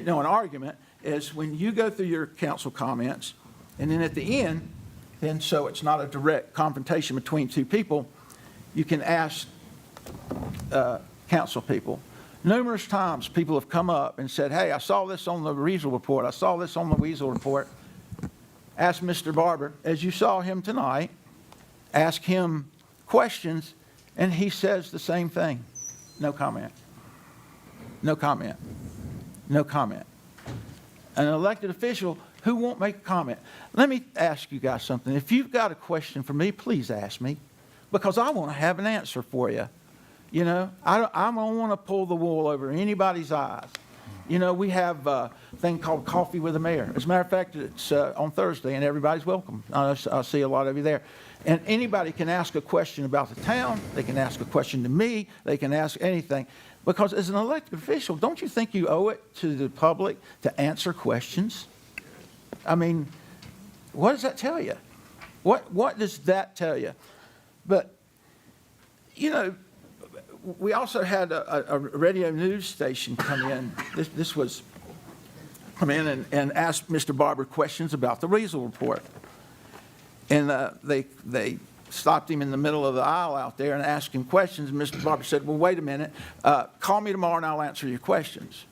argument, is when you go through your council comments, and then at the end, then so it's not a direct confrontation between two people, you can ask council people. Numerous times people have come up and said, hey, I saw this on the Weasel Report. I saw this on the Weasel Report. Ask Mr. Barber, as you saw him tonight, ask him questions, and he says the same thing. No comment. No comment. No comment. An elected official who won't make a comment. Let me ask you guys something. If you've got a question for me, please ask me, because I want to have an answer for you. You know, I don't want to pull the wool over anybody's eyes. You know, we have a thing called Coffee with the Mayor. As a matter of fact, it's on Thursday, and everybody's welcome. I'll see a lot of you there. And anybody can ask a question about the town. They can ask a question to me. They can ask anything. Because as an elected official, don't you think you owe it to the public to answer questions? I mean, what does that tell you? What does that tell you? But, you know, we also had a radio news station come in. This was come in and ask Mr. Barber questions about the Weasel Report. And they stopped him in the middle of the aisle out there and asked him questions. And Mr. Barber said, well, wait a minute, call me tomorrow and I'll answer your questions.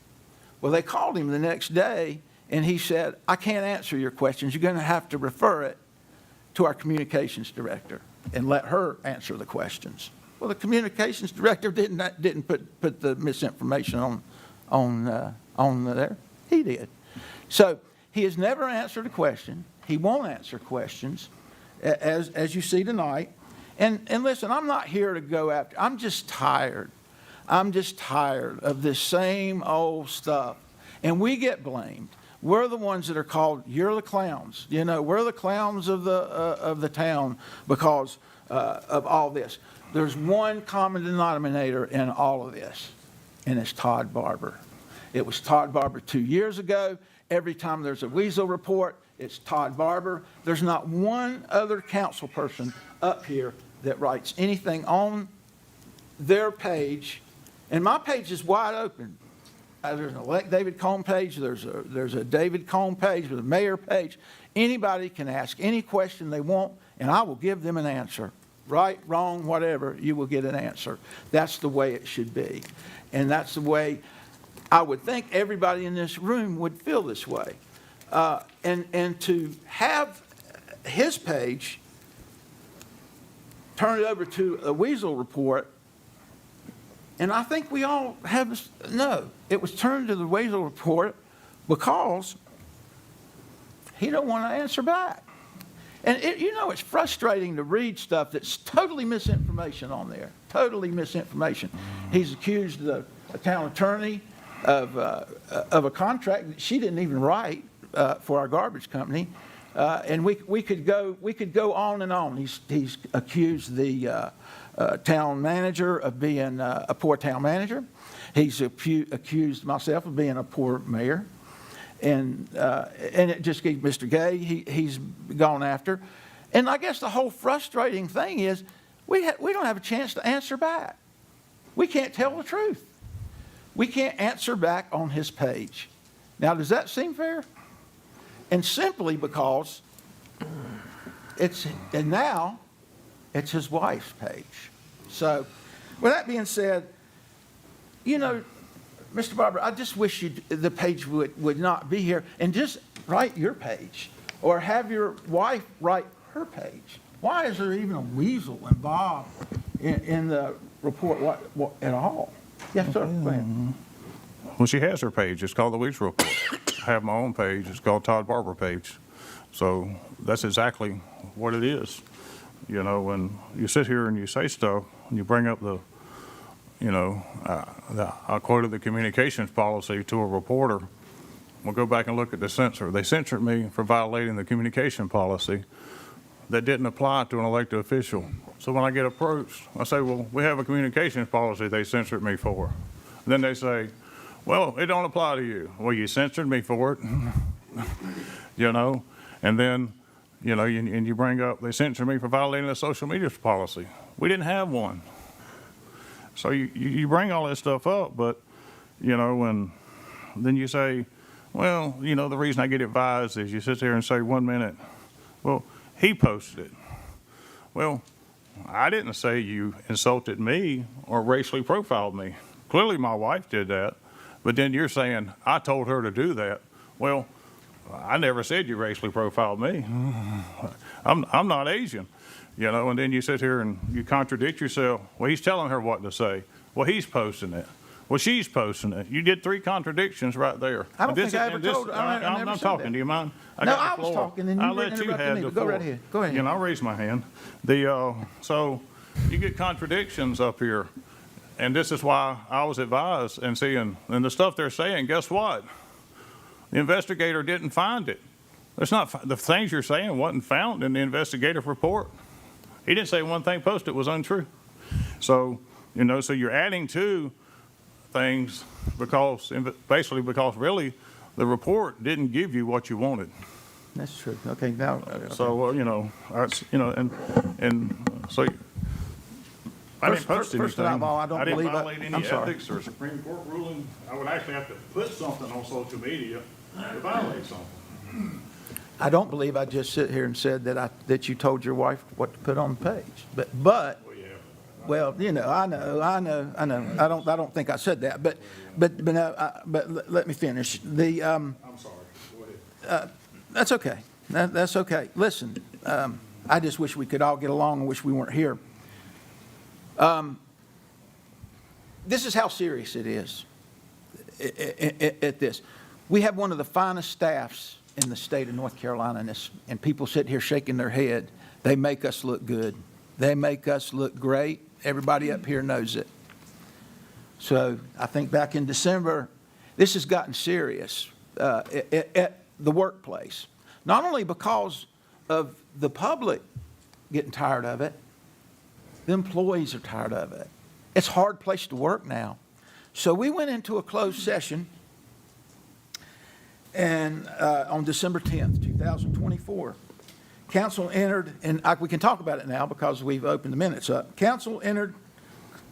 Well, they called him the next day, and he said, I can't answer your questions. You're going to have to refer it to our communications director and let her answer the questions. Well, the communications director didn't put the misinformation on there. He did. So he has never answered a question. He won't answer questions, as you see tonight. And listen, I'm not here to go after. I'm just tired. I'm just tired of this same old stuff. And we get blamed. We're the ones that are called, you're the clowns. You know, we're the clowns of the town because of all this. There's one common denominator in all of this, and it's Todd Barber. It was Todd Barber 2 years ago. Every time there's a weasel report, it's Todd Barber. There's not one other council person up here that writes anything on their page. And my page is wide open. There's an elect David Cone page. There's a David Cone page with a mayor page. Anybody can ask any question they want, and I will give them an answer. Right, wrong, whatever, you will get an answer. That's the way it should be. And that's the way I would think everybody in this room would feel this way. And to have his page turn it over to a weasel report, and I think we all have, no, it was turned to the weasel report because he don't want to answer back. And it's frustrating to read stuff that's totally misinformation on there, totally misinformation. He's accused the town attorney of a contract that she didn't even write for our garbage company, and we could go on and on. He's accused the town manager of being a poor town manager. He's accused myself of being a poor mayor. And it just gave Mr. Gay, he's gone after. And I guess the whole frustrating thing is we don't have a chance to answer back. We can't tell the truth. We can't answer back on his page. Now, does that seem fair? And simply because now it's his wife's page. So with that being said, Mr. Barber, I just wish the page would not be here, and just write your page or have your wife write her page. Why is there even a weasel involved in the report at all? Yes, sir. Go ahead. Well, she has her page. It's called the Weasel Report. I have my own page. It's called Todd Barber page. So that's exactly what it is. When you sit here and you say stuff, and you bring up I quoted the communications policy to a reporter. We'll go back and look at the censor. They censored me for violating the communication policy that didn't apply to an elected official. So when I get approached, I say, well, we have a communications policy they censored me for. And then they say, well, it don't apply to you. Well, you censored me for it, And then, and you bring up, they censored me for violating the social media policy. We didn't have one. So you bring all that stuff up, but, and then you say, well, the reason I get advised is you sit there and say 1 minute, well, he posted it. Well, I didn't say you insulted me or racially profiled me. Clearly my wife did that, but then you're saying I told her to do that. Well, I never said you racially profiled me. I'm not Asian. And then you sit here and you contradict yourself. Well, he's telling her what to say. Well, he's posting it. Well, she's posting it. You did 3 contradictions right there. I don't think I ever told her. I'm not talking. That. Do you mind? No, I was talking, and you I'll let you have the floor. Go right ahead. Go ahead. I'll raise my hand. So you get contradictions up here, and this is why I was advised and seeing, and the stuff they're saying, guess what? The investigator didn't find it. It's not, the things you're saying wasn't found in the investigative report. He didn't say one thing posted was untrue. So, so you're adding to things basically because really the report didn't give you what you wanted. That's true. Okay, now. Okay. So, and so I didn't post anything. First of all, I didn't believe violate any I'm sorry. ethics or Supreme Court ruling. I would actually have to put something on social media to violate something. I don't believe I just sit here and said that you told your wife what to put on the page. But well, you know, I know. I don't think I said that. But let me finish. I'm sorry. Go ahead. That's okay. That's okay. Listen, I just wish we could all get along and wish we weren't here. This is how serious it is at this. We have one of the finest staffs in the state of North Carolina, and people sit here shaking their head. They make us look good. They make us look great. Everybody up here knows it. So I think back in December, this has gotten serious at the workplace. Not only because of the public getting tired of it, the employees are tired of it. It's a hard place to work now. So we went into a closed session and on December 10th, 2024. Council entered, and we can talk about it now because we've opened the minutes up. Council entered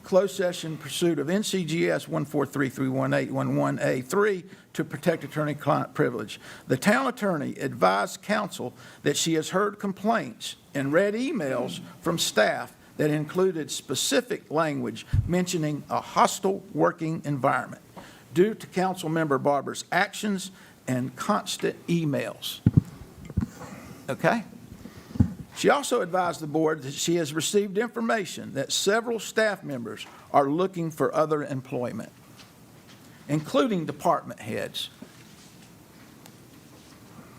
closed session in pursuit of NCGS 14331.811A3 to protect attorney-client privilege. The town attorney advised council that she has heard complaints and read emails from staff that included specific language mentioning a hostile working environment due to council member Barber's actions and constant emails. Okay? She also advised the board that she has received information that several staff members are looking for other employment, including department heads.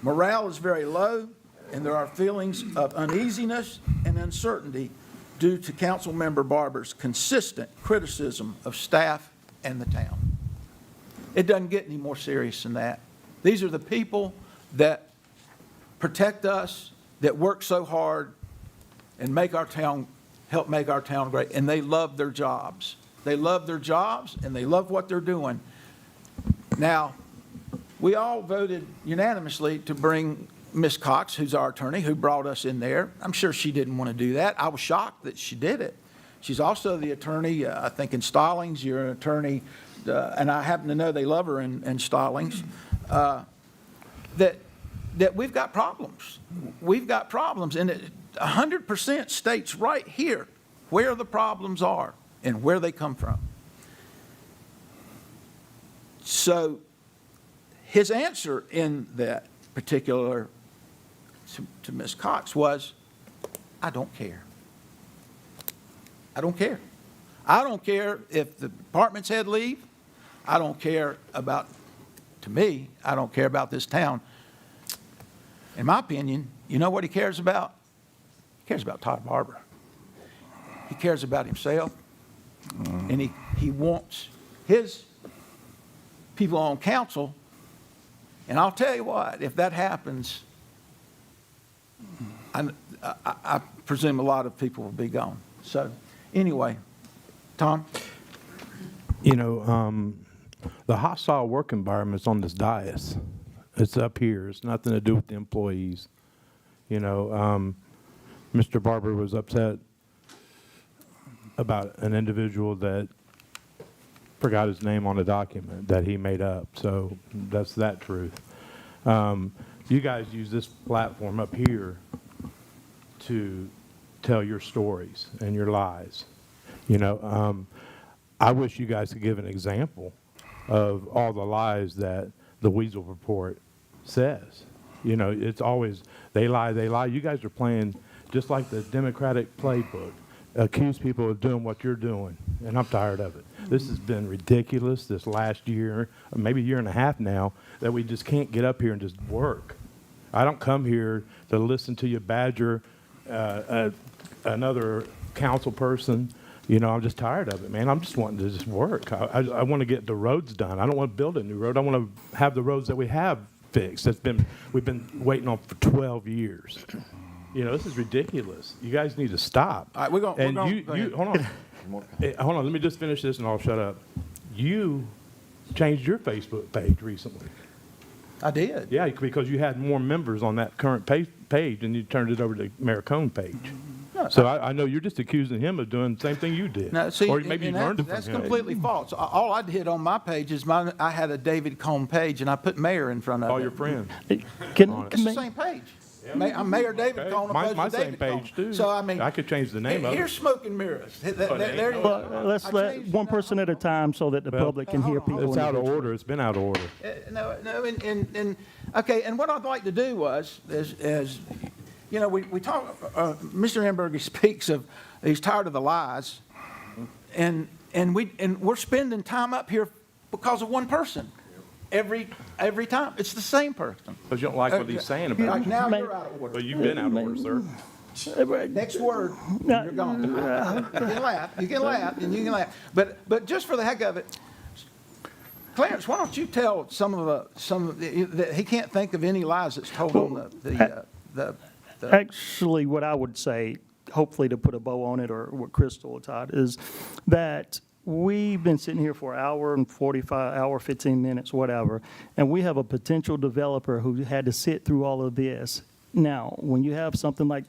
Morale is very low, and there are feelings of uneasiness and uncertainty due to council member Barber's consistent criticism of staff and the town. It doesn't get any more serious than that. These are the people that protect us, that work so hard and help make our town great, and they love their jobs. They love their jobs, and they love what they're doing. Now, we all voted unanimously to bring Ms. Cox, who's our attorney, who brought us in there. I'm sure she didn't want to do that. I was shocked that she did it. She's also the attorney, I think, in Stallings. You're an attorney, and I happen to know they love her in Stallings, that we've got problems. We've got problems, and 100% states right here where the problems are and where they come from. So his answer in that particular to Ms. Cox was, I don't care. I don't care. I don't care if the department's head leave. I don't care about, to me, I don't care about this town. In my opinion, you know what he cares about? He cares about Todd Barber. He cares about himself, and he wants his people on council. And I'll tell you what, if that happens, I presume a lot of people will be gone. So anyway, Tom? You know, the hostile work environment's on this dais. It's up here. It's nothing to do with the employees. You know, Mr. Barber was upset about an individual that forgot his name on a document that he made up. So that's that truth. You guys use this platform up here to tell your stories and your lies. You know, I wish you guys could give an example of all the lies that the Weasel Report says. You know, it's always, they lie, they lie. You guys are playing just like the Democratic playbook. Accuse people of doing what you're doing, and I'm tired of it. This has been ridiculous this last year, maybe year and a half now, that we just can't get up here and just work. I don't come here to listen to you badger another council person. You know, I'm just tired of it, man. I'm just wanting to just work. I want to get the roads done. I don't want to build a new road. I want to have the roads that we have fixed. We've been waiting on for 12 years. You know, this is ridiculous. You guys need to stop. All right, we're going hold on. Hold on, let me just finish this and I'll shut up. You changed your Facebook page recently. I did. Yeah, because you had more members on that current page and you turned it over to the Maricone page. So I know you're just accusing him of doing the same thing you did. No, see, Or maybe you and learned it that's from him. completely false. All I did on my page is I had a David Cone page, and I put mayor in front of it. All your friends. Can, It's the same page. I'm Mayor David Okay. Cone My opposed to same David Cone. page, too. So, I mean. I could change the name of it. Here's smoke and mirrors. There you well, go. let's I let changed one the person at a time so that the Well, public can hear hold on, people. It's out of individually. order. It's been out of order. No, and okay, and what I'd like to do is you know, we talk, Mr. Amberger speaks of, he's tired of the lies, and we're spending time up here because of one person, every time. It's the same person. Because you don't like what he's saying about Like, you. now Man. you're out of order. But you've been out of order, sir. Next word, you're gone. You can laugh, and you can laugh. But just for the heck of it, Clarence, why don't you tell some of the, that he can't think of any lies that's told on the Actually, what I would say, hopefully to put a bow on it, or what Crystal or Todd, is that we've been sitting here for an hour and 15 minutes, whatever, and we have a potential developer who had to sit through all of this. Now, when you have something that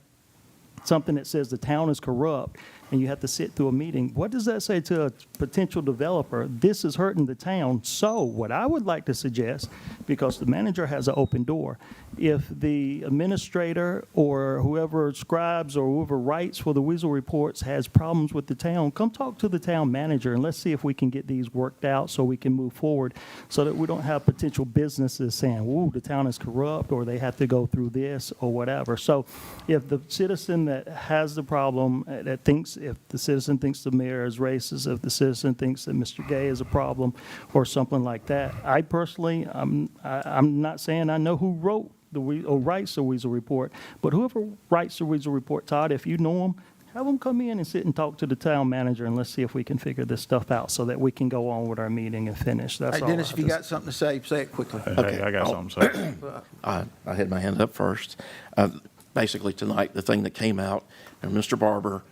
says the town is corrupt, and you have to sit through a meeting, what does that say to a potential developer? This is hurting the town. So what I would like to suggest, because the manager has an open door, if the administrator or whoever scribes or whoever writes for the Weasel reports has problems with the town, come talk to the town manager and let's see if we can get these worked out so we can move forward, so that we don't have potential businesses saying, ooh, the town is corrupt, or they have to go through this or whatever. So if the citizen that has the problem, that thinks, if the citizen thinks the mayor is racist, if the citizen thinks that Mr. Gay is a problem or something like that, I personally, I'm not saying I know who wrote or writes the Weasel Report, but whoever writes the Weasel Report, Todd, if you know them, have them come in and sit and talk to the town manager, and let's see if we can figure this stuff out so that we can go on with our meeting and finish. That's Hey, all. Dennis, if you got something to say it quickly. Hey, I got something to say. I had my hand up first. Basically, tonight, the thing that came out, and Mr. Barber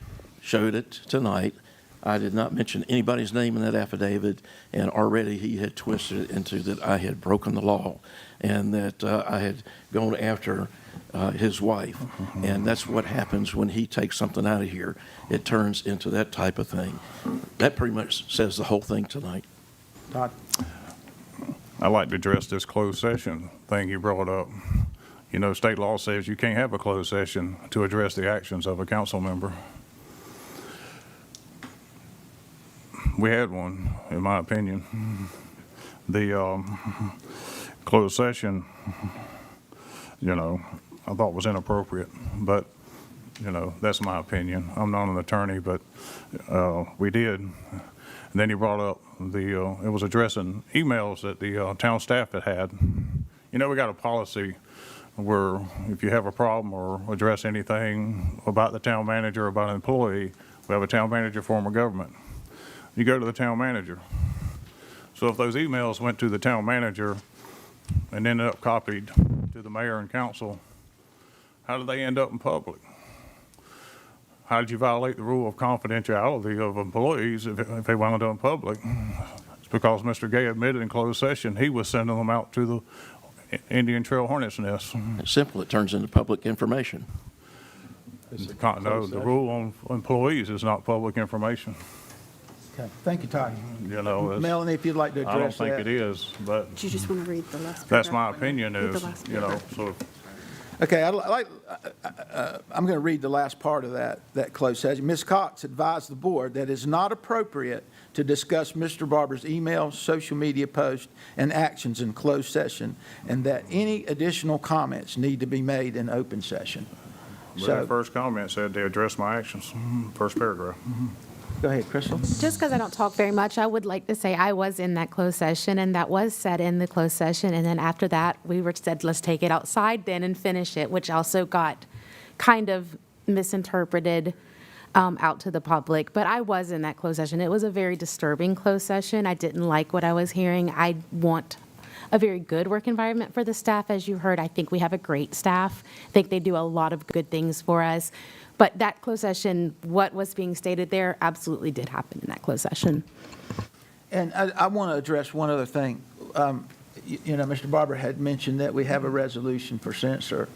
showed it tonight, I did not mention anybody's name in that affidavit, and already he had twisted it into that I had broken the law and that I had gone after his wife. And that's what happens when he takes something out of here. It turns into that type of thing. That pretty much says the whole thing tonight. Todd? I'd like to address this closed session thing you brought up. You know, state law says you can't have a closed session to address the actions of a council member. We had one, in my opinion. The closed session, you know, I thought was inappropriate, but, you know, that's my opinion. I'm not an attorney, but we did. And then he brought up it was addressing emails that the town staff had. You know, we got a policy where if you have a problem or address anything about the town manager or about an employee, we have a town manager form of government. You go to the town manager. So if those emails went to the town manager and ended up copied to the mayor and council, how did they end up in public? How did you violate the rule of confidentiality of employees if they wound up in public? It's because Mr. Gay admitted in closed session he was sending them out to the Indian Trail Hornet's Nest. It's simple. It turns into public information. No, the rule on employees is not public information. Okay, thank you, Todd. You know, Melanie, if you'd like to I don't address that. think it is, but Do you just want to read the last that's my paragraph? opinion Read the is, last you know, paragraph. so Okay, I'm going to read the last part of that closed session. Ms. Cox advised the board that it is not appropriate to discuss Mr. Barber's emails, social media posts, and actions in closed session, and that any additional comments need to be made in open session. But So, that first comment said they address my actions, first paragraph. go ahead, Crystal. Just because I don't talk very much, I would like to say I was in that closed session, and that was said in the closed session. And then after that, we were said, let's take it outside then and finish it, which also got kind of misinterpreted out to the public. But I was in that closed session. It was a very disturbing closed session. I didn't like what I was hearing. I want a very good work environment for the staff. As you heard, I think we have a great staff. I think they do a lot of good things for us. But that closed session, what was being stated there absolutely did happen in that closed session. And I want to address one other thing. You know, Mr. Barber had mentioned that we have a resolution for censor,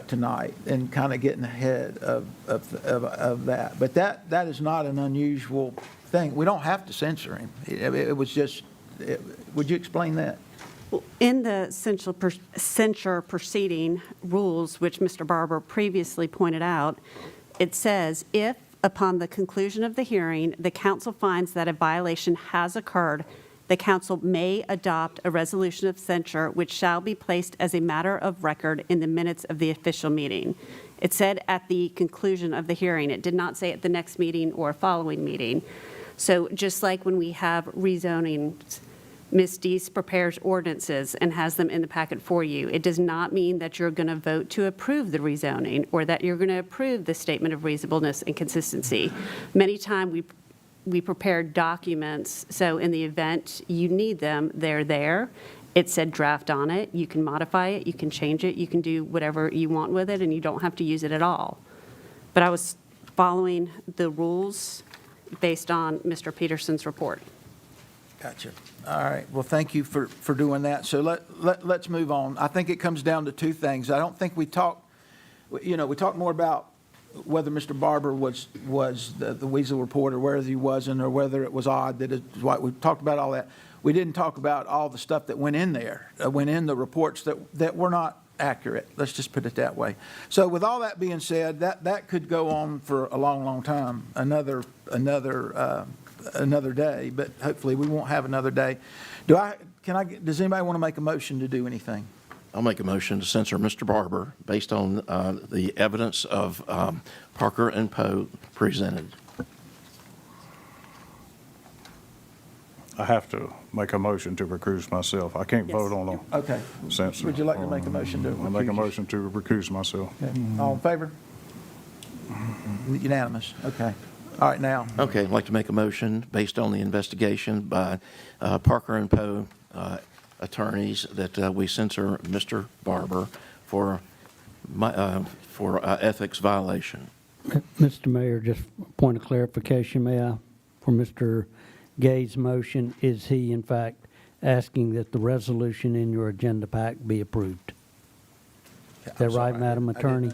tonight and kind of getting ahead of that. But that is not an unusual thing. We don't have to censor him. It was just, would you explain that? In the censure proceeding rules, which Mr. Barber previously pointed out, it says, if upon the conclusion of the hearing, the council finds that a violation has occurred, the council may adopt a resolution of censure which shall be placed as a matter of record in the minutes of the official meeting. It said at the conclusion of the hearing. It did not say at the next meeting or following meeting. So just like when we have rezoning, Ms. Deese prepares ordinances and has them in the packet for you. It does not mean that you're going to vote to approve the rezoning or that you're going to approve the statement of reasonableness and consistency. Many times we prepare documents, so in the event you need them, they're there. It said draft on it. You can modify it. You can change it. You can do whatever you want with it, and you don't have to use it at all. But I was following the rules based on Mr. Peterson's report. Gotcha. All right. Well, thank you for doing that. So let's move on. I think it comes down to two things. I don't think we talked more about whether Mr. Barber was the Weasel report or whether he wasn't or whether it was odd that it's white. We talked about all that. We didn't talk about all the stuff that went in there, went in the reports that were not accurate. Let's just put it that way. So with all that being said, that could go on for a long, long time, another day, but hopefully we won't have another day. Does anybody want to make a motion to do anything? I'll make a motion to censor Mr. Barber based on the evidence of Parker and Poe presented. I have to make a motion to recuse myself. I can't vote on a Okay. censor. Would you like to make a motion to I'll make a recuse motion to recuse myself. Okay. All in favor? Unanimous. Okay. All right, now. Okay, I'd like to make a motion based on the investigation by Parker and Poe attorneys that we censor Mr. Barber for ethics violation. Mr. Mayor, just a point of clarification, may I, for Mr. Gay's motion, is he in fact asking that the resolution in your agenda pack be approved? Is that right, Madam Attorney?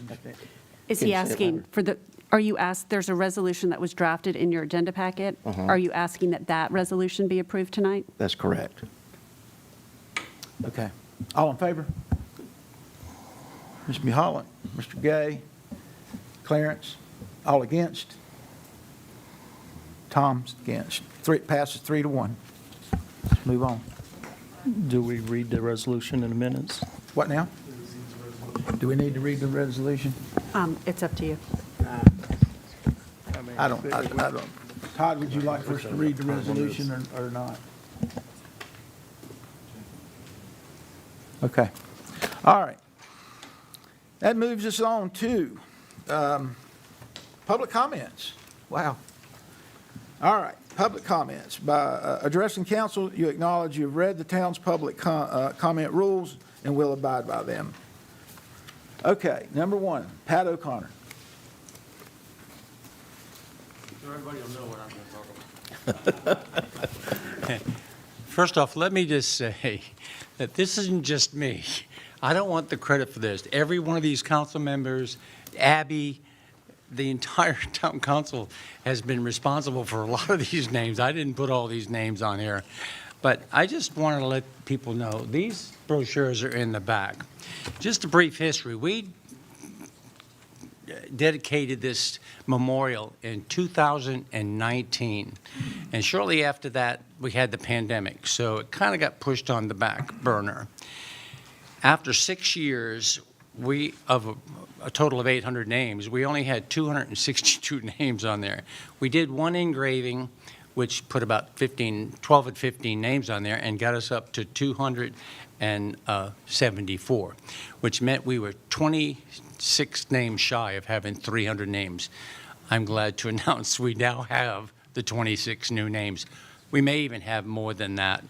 Is he asking for there's a resolution that was drafted in your agenda packet? Are you asking that resolution be approved tonight? That's correct. Okay. All in favor? Ms. Mulholland, Mr. Gay, Clarence, all against? Tom's against. Passes 3-1. Let's move on. Do we read the resolution in the minutes? What now? Do we need to read the resolution? It's up to you. I don't. Todd, would you like for us to read the resolution or not? Okay. All right. That moves us on to public comments. Wow. All right. Public comments. By addressing council, you acknowledge you've read the town's public comment rules and will abide by them. Okay. Number one, Pat O'Connor. Everybody will know what I'm going to talk about. First off, let me just say that this isn't just me. I don't want the credit for this. Every one of these council members, Abby, the entire town council has been responsible for a lot of these names. I didn't put all these names on here, but I just wanted to let people know these brochures are in the back. Just a brief history. We dedicated this memorial in 2019, and shortly after that we had the pandemic, so it kind of got pushed on the back burner. After 6 years, of a total of 800 names, we only had 262 names on there. We did one engraving which put about 12 or 15 names on there and got us up to 274, which meant we were 26 names shy of having 300 names. I'm glad to announce we now have the 26 new names. We may even have more than that.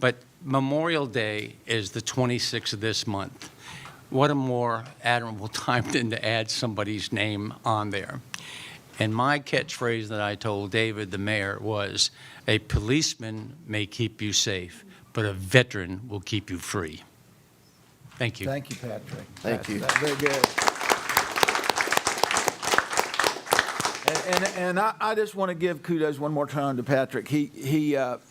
But Memorial Day is the 26th of this month. What a more admirable time than to add somebody's name on there. And my catchphrase that I told David, the mayor, was, a policeman may keep you safe, but a veteran will keep you free. Thank you. Thank you, Patrick. Thank you. That's very good. And I just want to give kudos one more time to Patrick. We have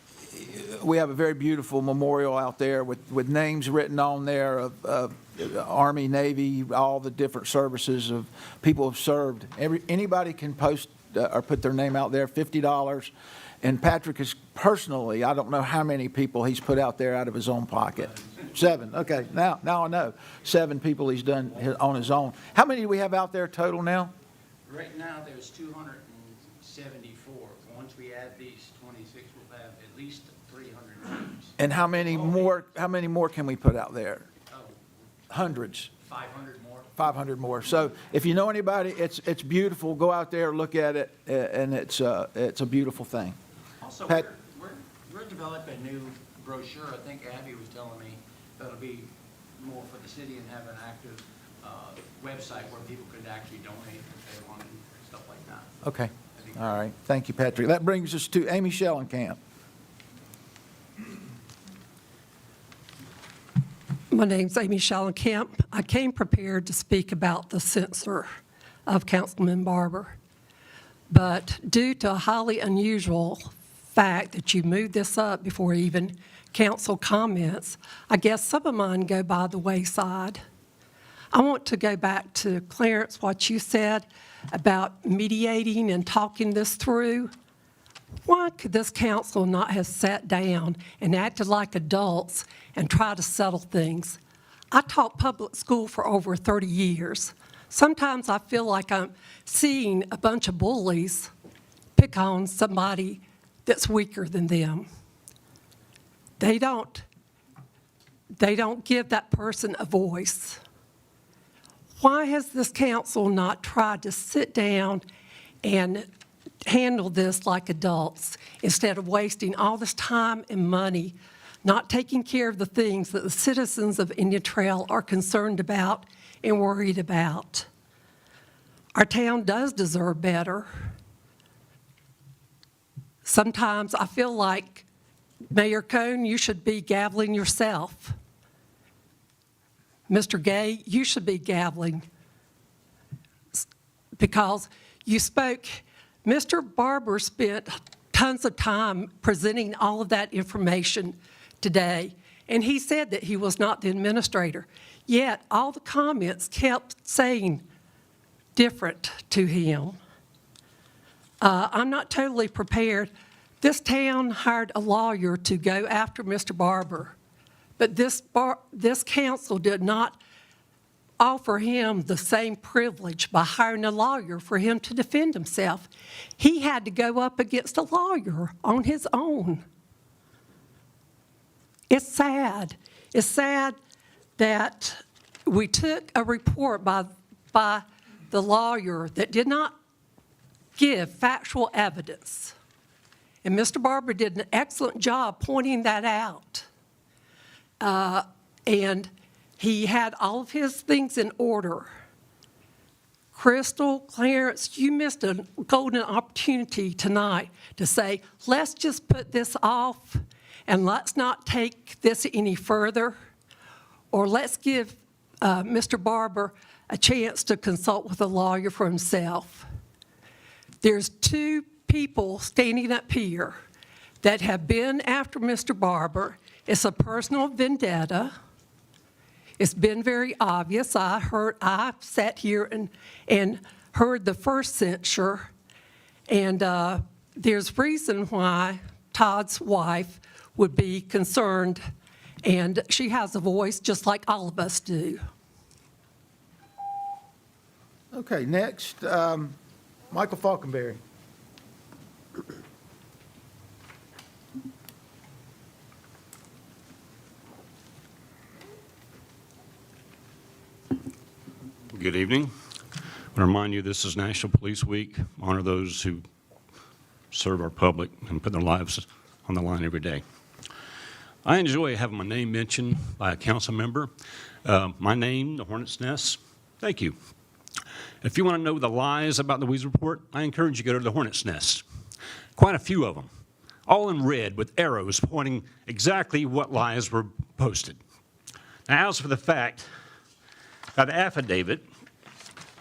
a very beautiful memorial out there with names written on there of Army, Navy, all the different services of people who've served. Anybody can post or put their name out there, $50. And Patrick is personally, I don't know how many people he's put out there out of his own pocket. 7. Okay, now I know. 7 people he's done on his own. How many do we have out there total now? Right now, there's 274. Once we add these 26, we'll have at least 300 names. And how many more can we put out there? Oh, Hundreds. 500 more. 500 more. So if you know anybody, it's beautiful. Go out there, look at it, and it's a beautiful thing. Also, Pat- we're developing a new brochure. I think Abby was telling me that'll be more for the city and have an active website where people could actually donate if they wanted, stuff like that. Okay. All right. Thank you, Patrick. That brings us to Amy Schellenkamp. My name's Amy Schellenkamp. I came prepared to speak about the censure of Councilman Barber. But due to a highly unusual fact that you moved this up before even council comments, I guess some of mine go by the wayside. I want to go back to Clarence, what you said about mediating and talking this through. Why could this council not have sat down and acted like adults and tried to settle things? I taught public school for over 30 years. Sometimes I feel like I'm seeing a bunch of bullies pick on somebody that's weaker than them. They don't give that person a voice. Why has this council not tried to sit down and handle this like adults instead of wasting all this time and money not taking care of the things that the citizens of Indian Trail are concerned about and worried about? Our town does deserve better. Sometimes I feel like, Mayor Cohn, you should be gaveling yourself. Mr. Gay, you should be gaveling because you spoke. Mr. Barber spent tons of time presenting all of that information today, and he said that he was not the administrator. Yet all the comments kept saying different to him. I'm not totally prepared. This town hired a lawyer to go after Mr. Barber, but this council did not offer him the same privilege by hiring a lawyer for him to defend himself. He had to go up against a lawyer on his own. It's sad. It's sad that we took a report by the lawyer that did not give factual evidence. And Mr. Barber did an excellent job pointing that out. And he had all of his things in order. Crystal, Clarence, you missed a golden opportunity tonight to say, let's just put this off and let's not take this any further, or let's give Mr. Barber a chance to consult with a lawyer for himself. There's 2 people standing up here that have been after Mr. Barber. It's a personal vendetta. It's been very obvious. I sat here and heard the first censure, and there's reason why Todd's wife would be concerned, and she has a voice just like all of us do. Okay, next, Michael Falkenberry. Good evening. I want to remind you this is National Police Week. Honor those who serve our public and put their lives on the line every day. I enjoy having my name mentioned by a council member. My name, the Hornet's Nest, thank you. If you want to know the lies about the Weasel Report, I encourage you to go to the Hornet's Nest. Quite a few of them, all in red with arrows pointing exactly what lies were posted. Now, as for the fact about the affidavit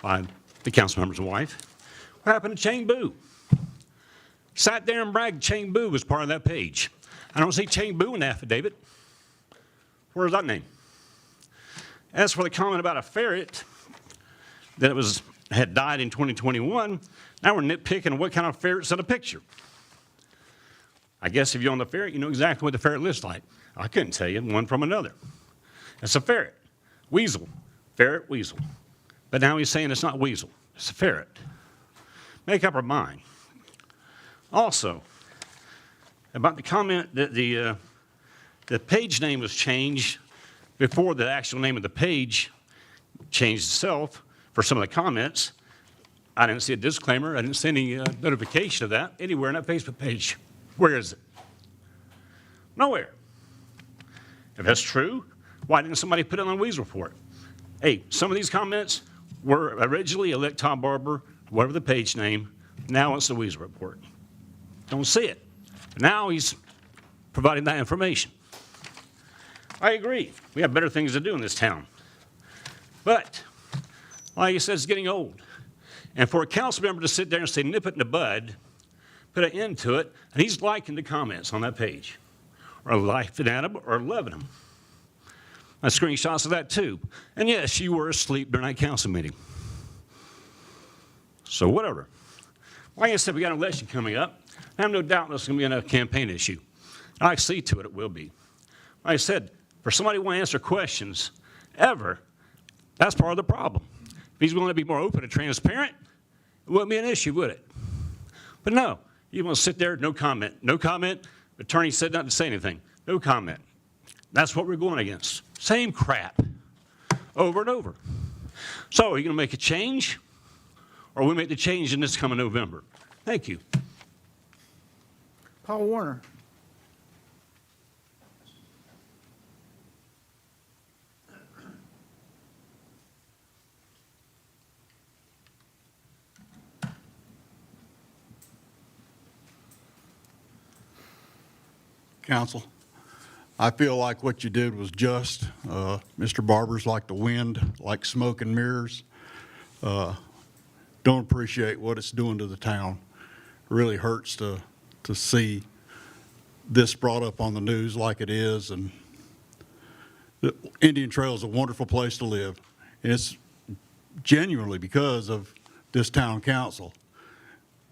by the council member's wife, what happened to Chang Boo? Sat there and bragged Chang Boo was part of that page. I don't see Chang Boo in the affidavit. Where's that name? As for the comment about a ferret, that it had died in 2021, now we're nitpicking what kind of ferret's in a picture. I guess if you're on the ferret, you know exactly what the ferret looks like. I couldn't tell you one from another. It's a ferret. Weasel. Ferret, weasel. But now he's saying it's not weasel. It's a ferret. Make up our mind. Also, about the comment that the page name was changed before the actual name of the page changed itself for some of the comments. I didn't see a disclaimer. I didn't see any notification of that anywhere on that Facebook page. Where is it? Nowhere. If that's true, why didn't somebody put it on the Weeds report? Hey, some of these comments were originally elect Tom Barber, whatever the page name. Now it's the Weeds report. Don't see it. But now he's providing that information. I agree. We have better things to do in this town. But, like you said, it's getting old. And for a council member to sit there and say, nip it in the bud, put an end to it, and he's liking the comments on that page, or liking them, or loving them. I have screenshots of that too. And yes, you were asleep during that council meeting. So whatever. Like I said, we got an election coming up. I have no doubt this is going to be a campaign issue. I see to it, it will be. Like I said, for somebody who wants to answer questions ever, that's part of the problem. If he's willing to be more open and transparent, it wouldn't be an issue, would it? But no, you want to sit there, no comment. No comment, attorney said not to say anything. No comment. That's what we're going against. Same crap over and over. So are you going to make a change? Or will we make the change in this coming November? Thank you. Paul Warner. Council, I feel like what you did was just. Mr. Barber's like the wind, like smoke and mirrors. Don't appreciate what it's doing to the town. It really hurts to see this brought up on the news like it is. And the Indian Trail is a wonderful place to live. And it's genuinely because of this town council.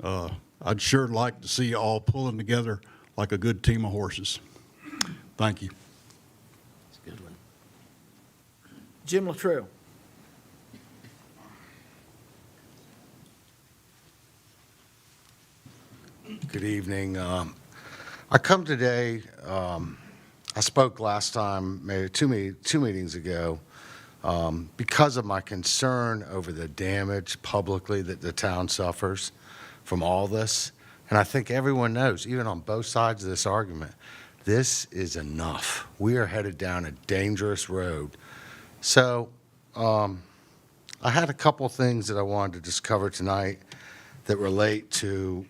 I'd sure like to see you all pulling together like a good team of horses. Thank you. That's a good one. Jim Luttrell. Good evening. I come today, I spoke last time, maybe two meetings ago, because of my concern over the damage publicly that the town suffers from all this. And I think everyone knows, even on both sides of this argument, this is enough. We are headed down a dangerous road. So I had a couple things that I wanted to just cover tonight that relate to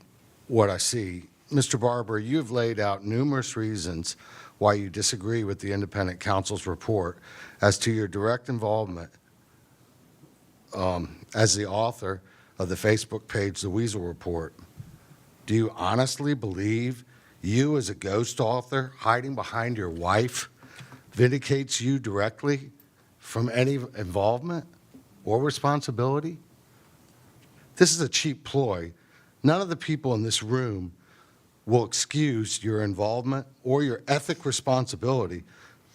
what I see. Mr. Barber, you've laid out numerous reasons why you disagree with the independent counsel's report as to your direct involvement as the author of the Facebook page, The Weasel Report. Do you honestly believe you as a ghost author hiding behind your wife vindicates you directly from any involvement or responsibility? This is a cheap ploy. None of the people in this room will excuse your involvement or your ethic responsibility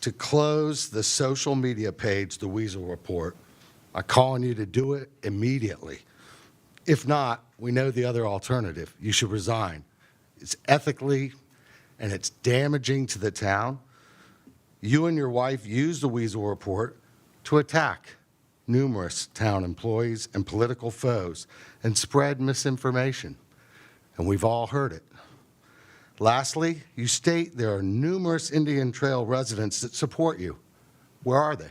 to close the social media page, The Weasel Report. I'm calling you to do it immediately. If not, we know the other alternative. You should resign. It's ethically and it's damaging to the town. You and your wife used the Weasel Report to attack numerous town employees and political foes and spread misinformation, and we've all heard it. Lastly, you state there are numerous Indian Trail residents that support you. Where are they?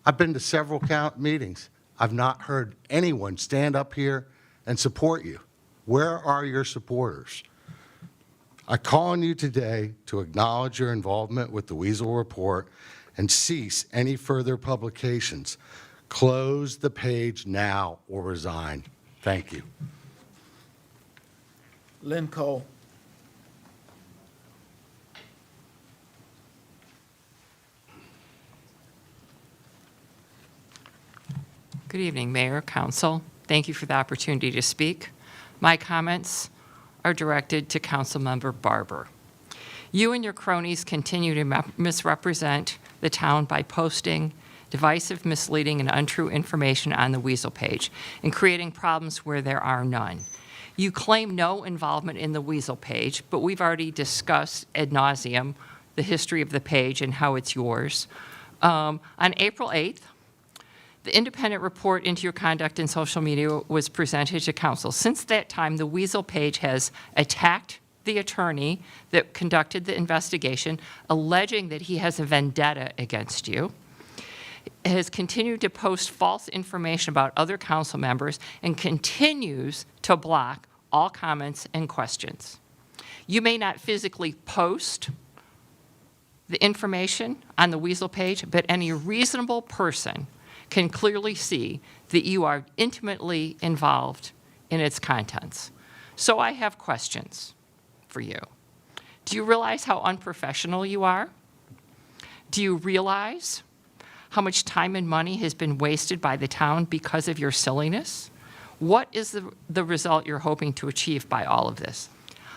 I've been to several meetings. I've not heard anyone stand up here and support you. Where are your supporters? I call on you today to acknowledge your involvement with the Weasel Report and cease any further publications. Close the page now or resign. Thank you. Lynn Cole. Good evening, Mayor, Council. Thank you for the opportunity to speak. My comments are directed to Councilmember Barber. You and your cronies continue to misrepresent the town by posting divisive, misleading, and untrue information on the Weasel page and creating problems where there are none. You claim no involvement in the Weasel page, but we've already discussed ad nauseum the history of the page and how it's yours. On April 8th, the independent report into your conduct in social media was presented to council. Since that time, the Weasel page has attacked the attorney that conducted the investigation, alleging that he has a vendetta against you, has continued to post false information about other council members, and continues to block all comments and questions. You may not physically post the information on the Weasel page, but any reasonable person can clearly see that you are intimately involved in its contents. So I have questions for you. Do you realize how unprofessional you are? Do you realize how much time and money has been wasted by the town because of your silliness? What is the result you're hoping to achieve by all of this?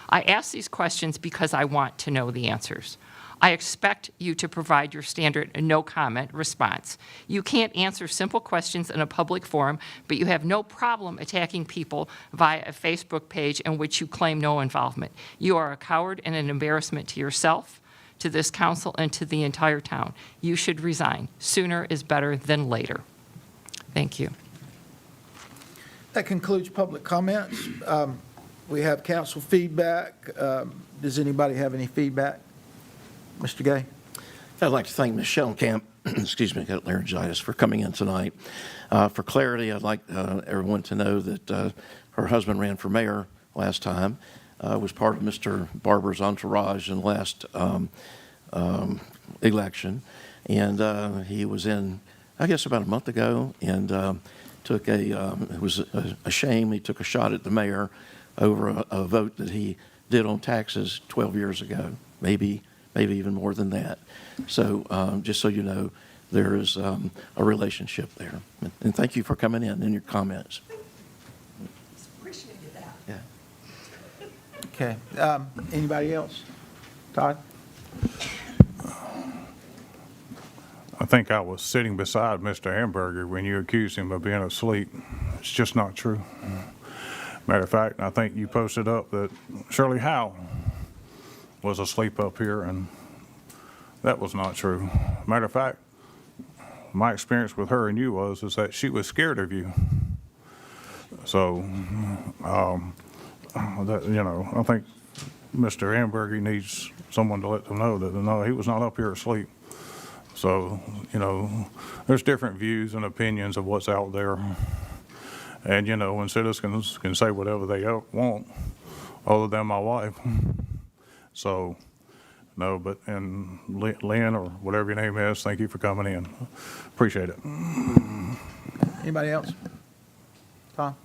I ask these questions because I want to know the answers. I expect you to provide your standard no comment response. You can't answer simple questions in a public forum, but you have no problem attacking people via a Facebook page in which you claim no involvement. You are a coward and an embarrassment to yourself, to this council, and to the entire town. You should resign. Sooner is better than later. Thank you. That concludes public comments. We have council feedback. Does anybody have any feedback? Mr. Gay? I'd like to thank Ms. Schellenkamp, excuse me, I got laryngitis, for coming in tonight. For clarity, I'd like everyone to know that her husband ran for mayor last time, was part of Mr. Barber's entourage in the last election, and he was in, I guess, about a month ago, and took it was a shame he took a shot at the mayor over a vote that he did on taxes 12 years ago, maybe even more than that. So just so you know, there is a relationship there. And thank you for coming in and your comments. Appreciated that. Yeah. Okay. Anybody else? Todd? I think I was sitting beside Mr. Hamburger when you accused him of being asleep. It's just not true. Matter of fact, I think you posted up that Shirley Howe was asleep up here, and that was not true. Matter of fact, my experience with her and you is that she was scared of you. So, that, you know, I think Mr. Hamburger needs someone to let them know that no, he was not up here asleep. So, you know, there's different views and opinions of what's out there. And, you know, when citizens can say whatever they want, other than my wife. So, no, but, and Lynn, or whatever your name is, thank you for coming in. Appreciate it. Anybody else? Tom?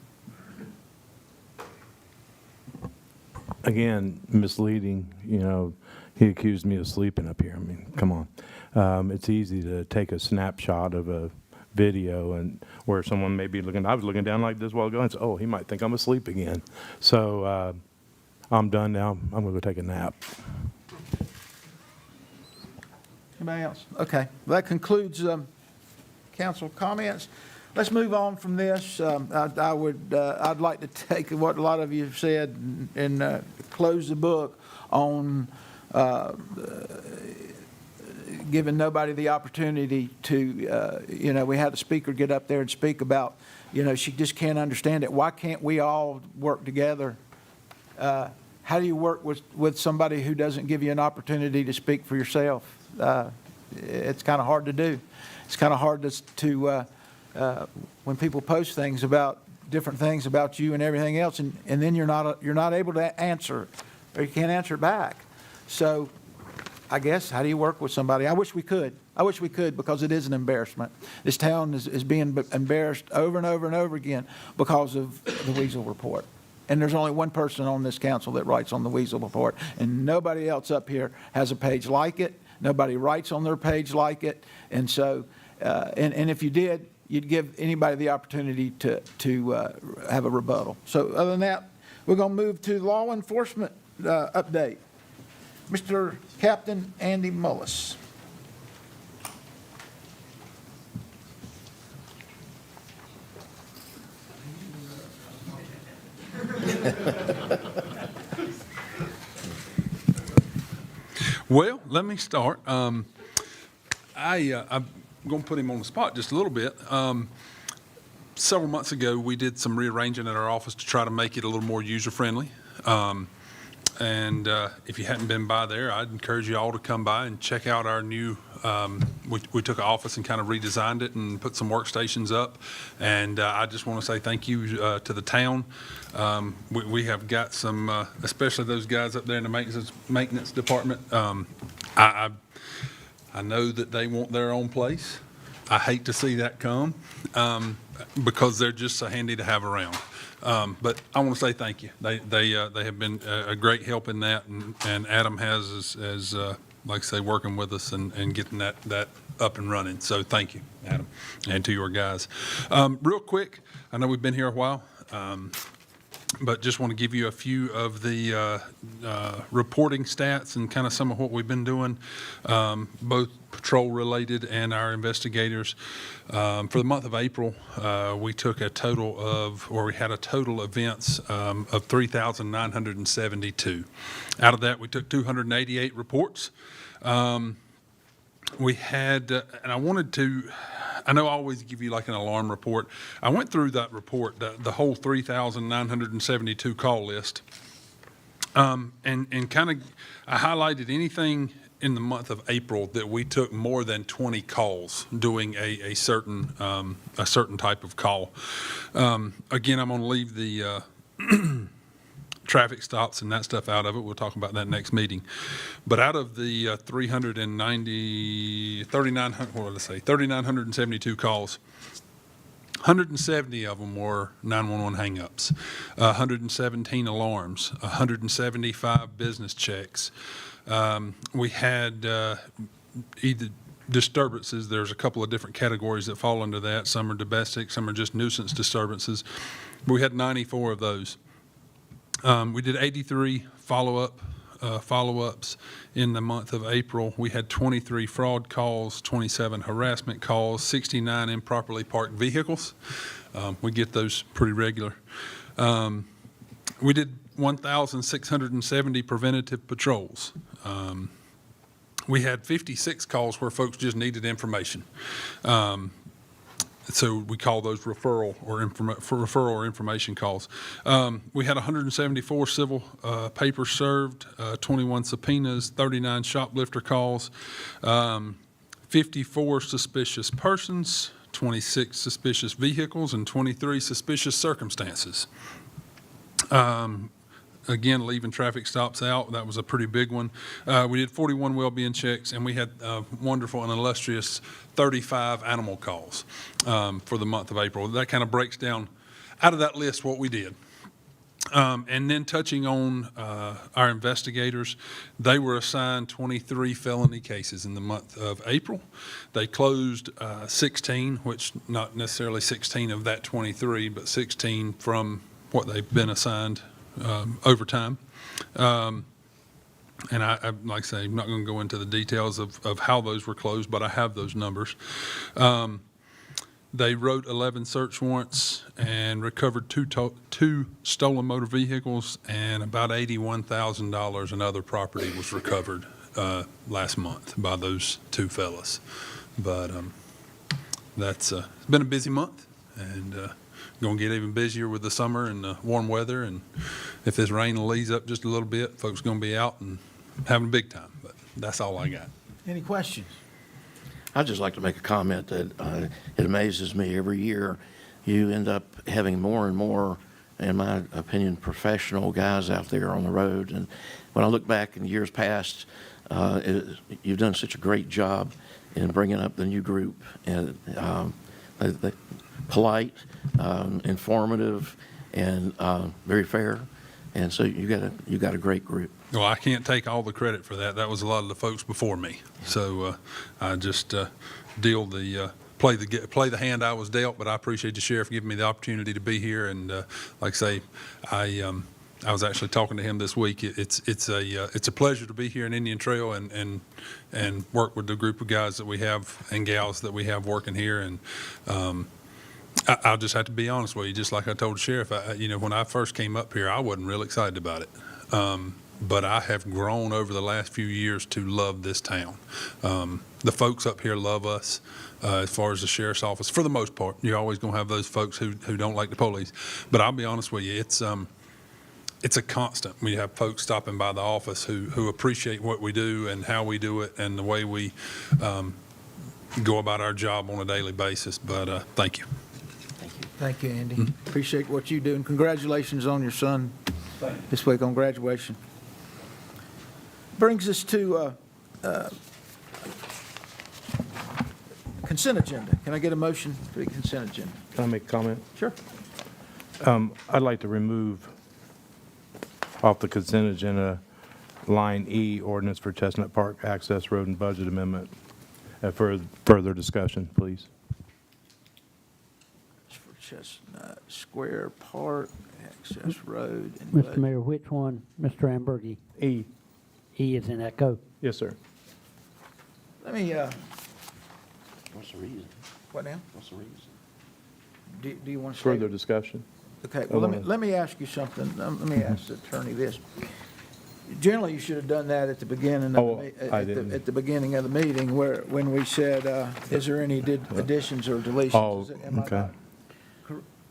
Again, misleading, you know, he accused me of sleeping up here. I mean, come on. It's easy to take a snapshot of a video and where someone may be looking. I was looking down like this while ago and said, oh, he might think I'm asleep again. So I'm done now. I'm going to go take a nap. Anybody else? Okay. Well, that concludes council comments. Let's move on from this. I'd like to take what a lot of you have said and close the book on giving nobody the opportunity to, you know, we had a speaker get up there and speak about, you know, she just can't understand it. Why can't we all work together? How do you work with somebody who doesn't give you an opportunity to speak for yourself? It's kind of hard to do. It's kind of hard to when people post things about different things about you and everything else, and then you're not able to answer, or you can't answer it back. So I guess, how do you work with somebody? I wish we could. I wish we could, because it is an embarrassment. This town is being embarrassed over and over and over again because of the Weasel Report. And there's only one person on this council that writes on the Weasel Report, and nobody else up here has a page like it. Nobody writes on their page like it. And so, and if you did, you'd give anybody the opportunity to have a rebuttal. So other than that, we're going to move to law enforcement update. Mr. Captain Andy Mullis. Well, let me start. I'm going to put him on the spot just a little bit. Several months ago, we did some rearranging at our office to try to make it a little more user-friendly. And if you hadn't been by there, I'd encourage you all to come by and check out our new, we took an office and kind of redesigned it and put some workstations up. And I just want to say thank you to the town. We have got some, especially those guys up there in the maintenance department. I know that they want their own place. I hate to see that come because they're just so handy to have around. But I want to say thank you. They have been a great help in that, and Adam has as like I say, working with us and getting that up and running. So thank you, Adam, and to your guys. Real quick, I know we've been here a while, but just want to give you a few of the reporting stats and kind of some of what we've been doing, both patrol-related and our investigators. For the month of April, we took a total of, or we had a total events of 3,972. Out of that, we took 288 reports. We had, and I wanted to, I know I always give you like an alarm report. I went through that report, the whole 3,972 call list, and kind of, I highlighted anything in the month of April that we took more than 20 calls doing a certain type of call. Again, I'm going to leave the traffic stops and that stuff out of it. We'll talk about that next meeting. But out of the 3,972 calls, 170 of them were 911 hang-ups, 117 alarms, 175 business checks. We had either disturbances. There's a couple of different categories that fall under that. Some are domestic, some are just nuisance disturbances. We had 94 of those. We did 83 follow-ups in the month of April. We had 23 fraud calls, 27 harassment calls, 69 improperly parked vehicles. We get those pretty regular. We did 1,670 preventative patrols. We had 56 calls where folks just needed information. So we call those referral or information calls. We had 174 civil papers served, 21 subpoenas, 39 shoplifter calls, 54 suspicious persons, 26 suspicious vehicles, and 23 suspicious circumstances. Again, leaving traffic stops out, that was a pretty big one. We did 41 well-being checks, and we had wonderful and illustrious 35 animal calls for the month of April. That kind of breaks down out of that list what we did. And then touching on our investigators, they were assigned 23 felony cases in the month of April. They closed 16, which not necessarily 16 of that 23, but 16 from what they've been assigned over time. And I like I say, I'm not going to go into the details of how those were closed, but I have those numbers. They wrote 11 search warrants and recovered two stolen motor vehicles, and about $81,000 in other property was recovered last month by those two fellas. But that's it's been a busy month, and going to get even busier with the summer and the warm weather. And if this rain will ease up just a little bit, folks are going to be out and having a big time. But that's all I got. Any questions? I'd just like to make a comment that it amazes me every year you end up having more and more in my opinion, professional guys out there on the road. And when I look back in years past, you've done such a great job in bringing up the new group, and polite, informative, and very fair. And so you got a great group. Well, I can't take all the credit for that. That was a lot of the folks before me. So I just play the hand I was dealt. But I appreciate the sheriff giving me the opportunity to be here. And like I say, I was actually talking to him this week. It's a pleasure to be here in Indian Trail and work with the group of guys that we have and gals that we have working here. And I'll just have to be honest with you, just like I told the sheriff. When I first came up here, I wasn't real excited about it. But I have grown over the last few years to love this town. The folks up here love us. As far as the sheriff's office, for the most part, you're always going to have those folks who don't like the police. But I'll be honest with you, it's a constant. We have folks stopping by the office who appreciate what we do and how we do it and the way we go about our job on a daily basis. But thank you. Thank you, Andy. Appreciate what you do, and congratulations on your son this week on graduation. Brings us to consent agenda. Can I get a motion for the consent agenda? Can I make a comment? Sure. I'd like to remove off the consent agenda line E, ordinance for Chestnut Park Access Road and Budget Amendment. For further discussion, please. For Chestnut Square Park Access Road and Mr. budget. Mayor, which one, Mr. Ambergy? E. E is in Echo. Yes, sir. Let me, What's the reason? what now? What's the reason? Do you want to say? Further discussion. Okay, well, let me ask you something. Let me ask the attorney this. Generally, you should have done that at the beginning of at the beginning of the meeting, when we said, is there any additions or deletions? Oh, Am I okay. not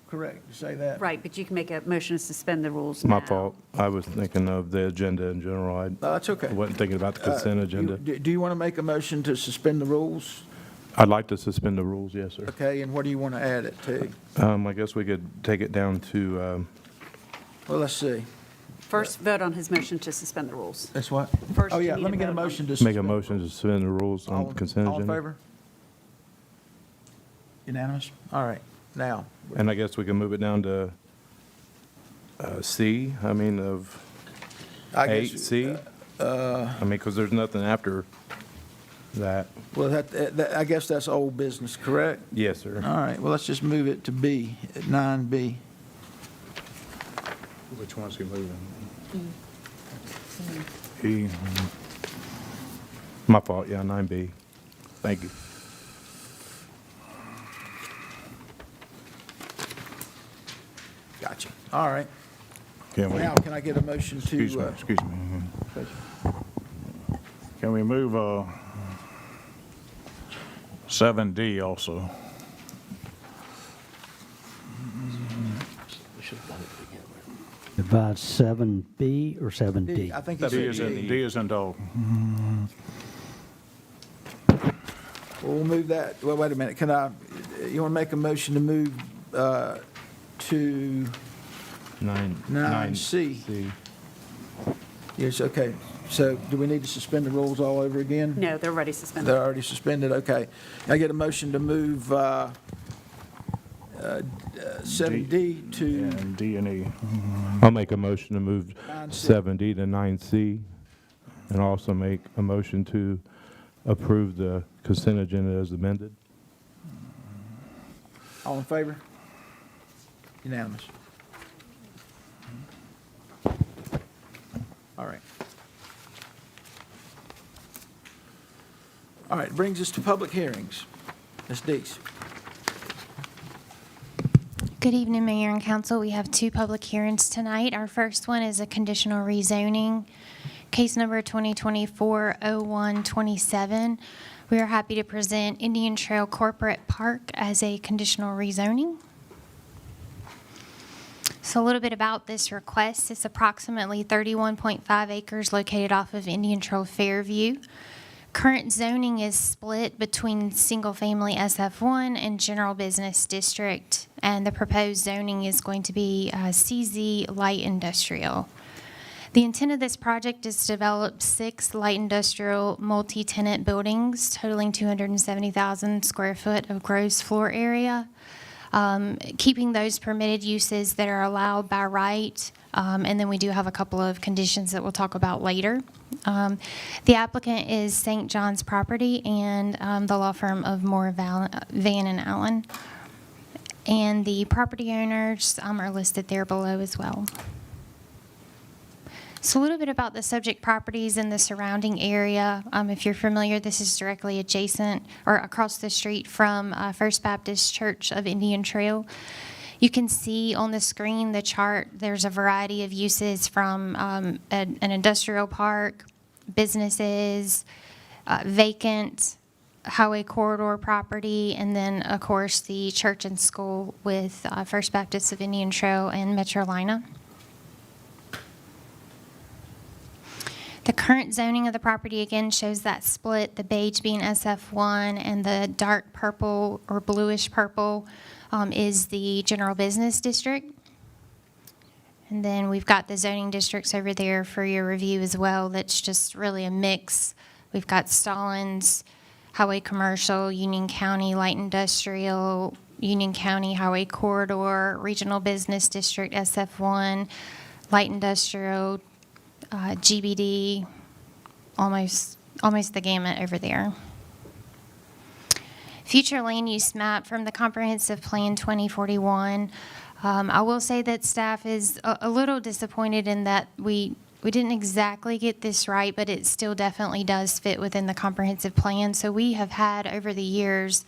correct to say that? Right, but you can make a motion to suspend the rules My now. fault. I was thinking of the agenda in general. That's okay. I wasn't thinking about the consent agenda. Do you want to make a motion to suspend the rules? I'd like to suspend the rules, yes, sir. Okay, and what do you want to add it to? I guess we could take it down to, Well, let's see. First, vote on his motion to suspend the rules. That's what? First, Oh, you yeah, need let to me get a vote on- motion to make suspend. a motion to suspend the rules on consent All in agenda. favor? Unanimous? All right, now. And I guess we can move it down to C, I mean, of I guess, 8C. I mean, because there's nothing after that. Well, that, I guess that's old business, correct? Yes, sir. All right, well, let's just move it to B, at 9B. Which one's he moving? E. My fault, yeah, 9B. Thank you. Gotcha. All right. Now, can I get a motion to? Excuse me. Can we move 7D also? Advise 7B or 7D? I think he D is said in, D. D is in dog. Well, we'll move that, well, wait a minute, you want to make a motion to move to 9C? C. Yes, okay. So do we need to suspend the rules all over again? No, they're already suspended. They're already suspended, okay. I get a motion to move 7D to, And D and E. I'll make a motion to move 9C. 7D to 9C, and also make a motion to approve the consent agenda as amended. All in favor? Unanimous. All right. All right, brings us to public hearings. Ms. Dees. Good evening, Mayor and Council. We have two public hearings tonight. Our first one is a conditional rezoning, case number 2024-0127. We are happy to present Indian Trail Corporate Park as a conditional rezoning. So a little bit about this request. It's approximately 31.5 acres located off of Indian Trail Fairview. Current zoning is split between single-family SF1 and general business district, and the proposed zoning is going to be CZ light industrial. The intent of this project is to develop 6 light industrial multi-tenant buildings totaling 270,000 square foot of gross floor area, keeping those permitted uses that are allowed by right. And then we do have a couple of conditions that we'll talk about later. The applicant is St. John's Property and the law firm of Moore, Van and Allen. And the property owners are listed there below as well. So a little bit about the subject properties in the surrounding area. If you're familiar, this is directly adjacent or across the street from First Baptist Church of Indian Trail. You can see on the screen the chart, there's a variety of uses from an industrial park, businesses, vacant, highway corridor property, and then, of course, the church and school with First Baptist of Indian Trail and Metrolina. The current zoning of the property, again, shows that split, the beige being SF1 and the dark purple or bluish purple is the general business district. And then we've got the zoning districts over there for your review as well. That's just really a mix. We've got Stallings, highway commercial, Union County light industrial, Union County highway corridor, regional business district SF1, light industrial, GBD, almost the gamut over there. Future land use map from the Comprehensive Plan 2041. I will say that staff is a little disappointed in that we didn't exactly get this right, but it still definitely does fit within the comprehensive plan. So we have had over the years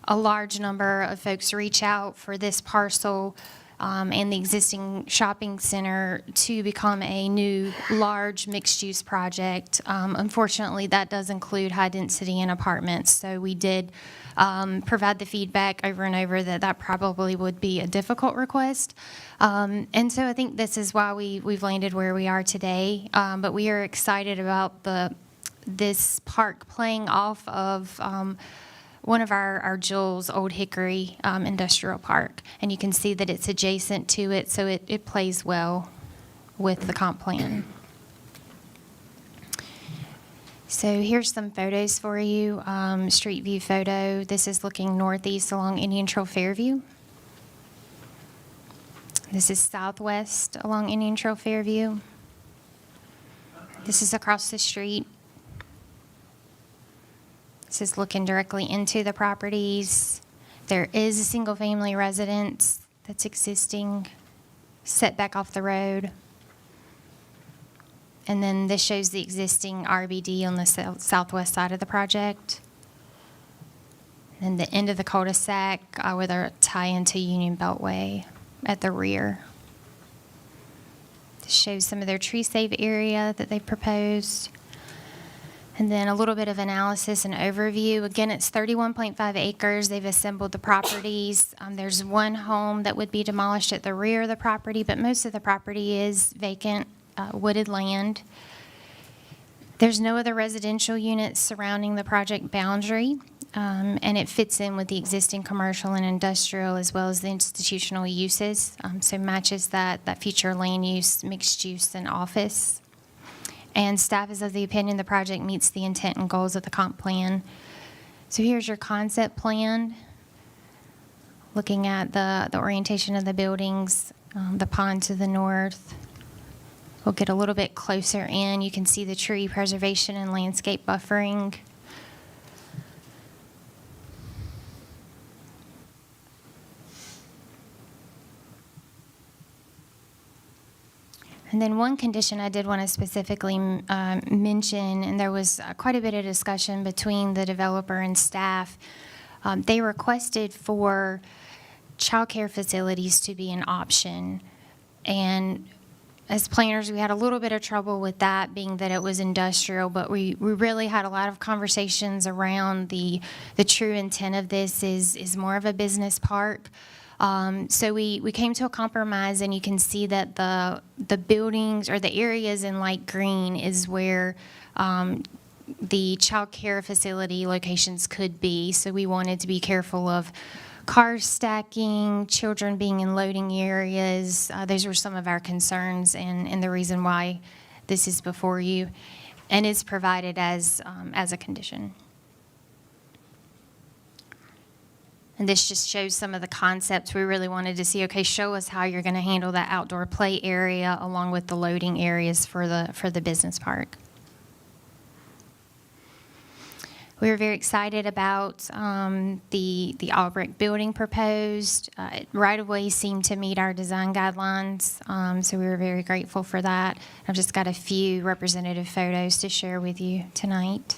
a large number of folks reach out for this parcel and the existing shopping center to become a new large mixed-use project. Unfortunately, that does include high-density and apartments. So we did provide the feedback over and over that that probably would be a difficult request. And so I think this is why we've landed where we are today. But we are excited about this park playing off of one of our Jules Old Hickory Industrial Park. And you can see that it's adjacent to it, so it plays well with the comp plan. So here's some photos for you. Street view photo. This is looking northeast along Indian Trail Fairview. This is southwest along Indian Trail Fairview. This is across the street. This is looking directly into the properties. There is a single-family residence that's existing, set back off the road. And then this shows the existing RBD on the southwest side of the project. And the end of the cul-de-sac with a tie into Union Beltway at the rear. This shows some of their tree save area that they proposed. And then a little bit of analysis and overview. Again, it's 31.5 acres. They've assembled the properties. There's one home that would be demolished at the rear of the property, but most of the property is vacant, wooded land. There's no other residential units surrounding the project boundary, and it fits in with the existing commercial and industrial as well as the institutional uses, so matches that future land use, mixed use, and office. And staff is of the opinion the project meets the intent and goals of the comp plan. So here's your concept plan, looking at the orientation of the buildings, the pond to the north. We'll get a little bit closer in. You can see the tree preservation and landscape buffering. And then one condition I did want to specifically mention, and there was quite a bit of discussion between the developer and staff. They requested for childcare facilities to be an option. And as planners, we had a little bit of trouble with that, being that it was industrial, but we really had a lot of conversations around the true intent of this is more of a business park. So we came to a compromise, and you can see that the buildings or the areas in light green is where the child care facility locations could be. So we wanted to be careful of cars stacking, children being in loading areas. Those were some of our concerns and the reason why this is before you, and is provided as a condition. And this just shows some of the concepts we really wanted to see. Okay, show us how you're going to handle that outdoor play area along with the loading areas for the business park. We were very excited about the all-brick building proposed. Right-of-way seemed to meet our design guidelines, so we were very grateful for that. I've just got a few representative photos to share with you tonight.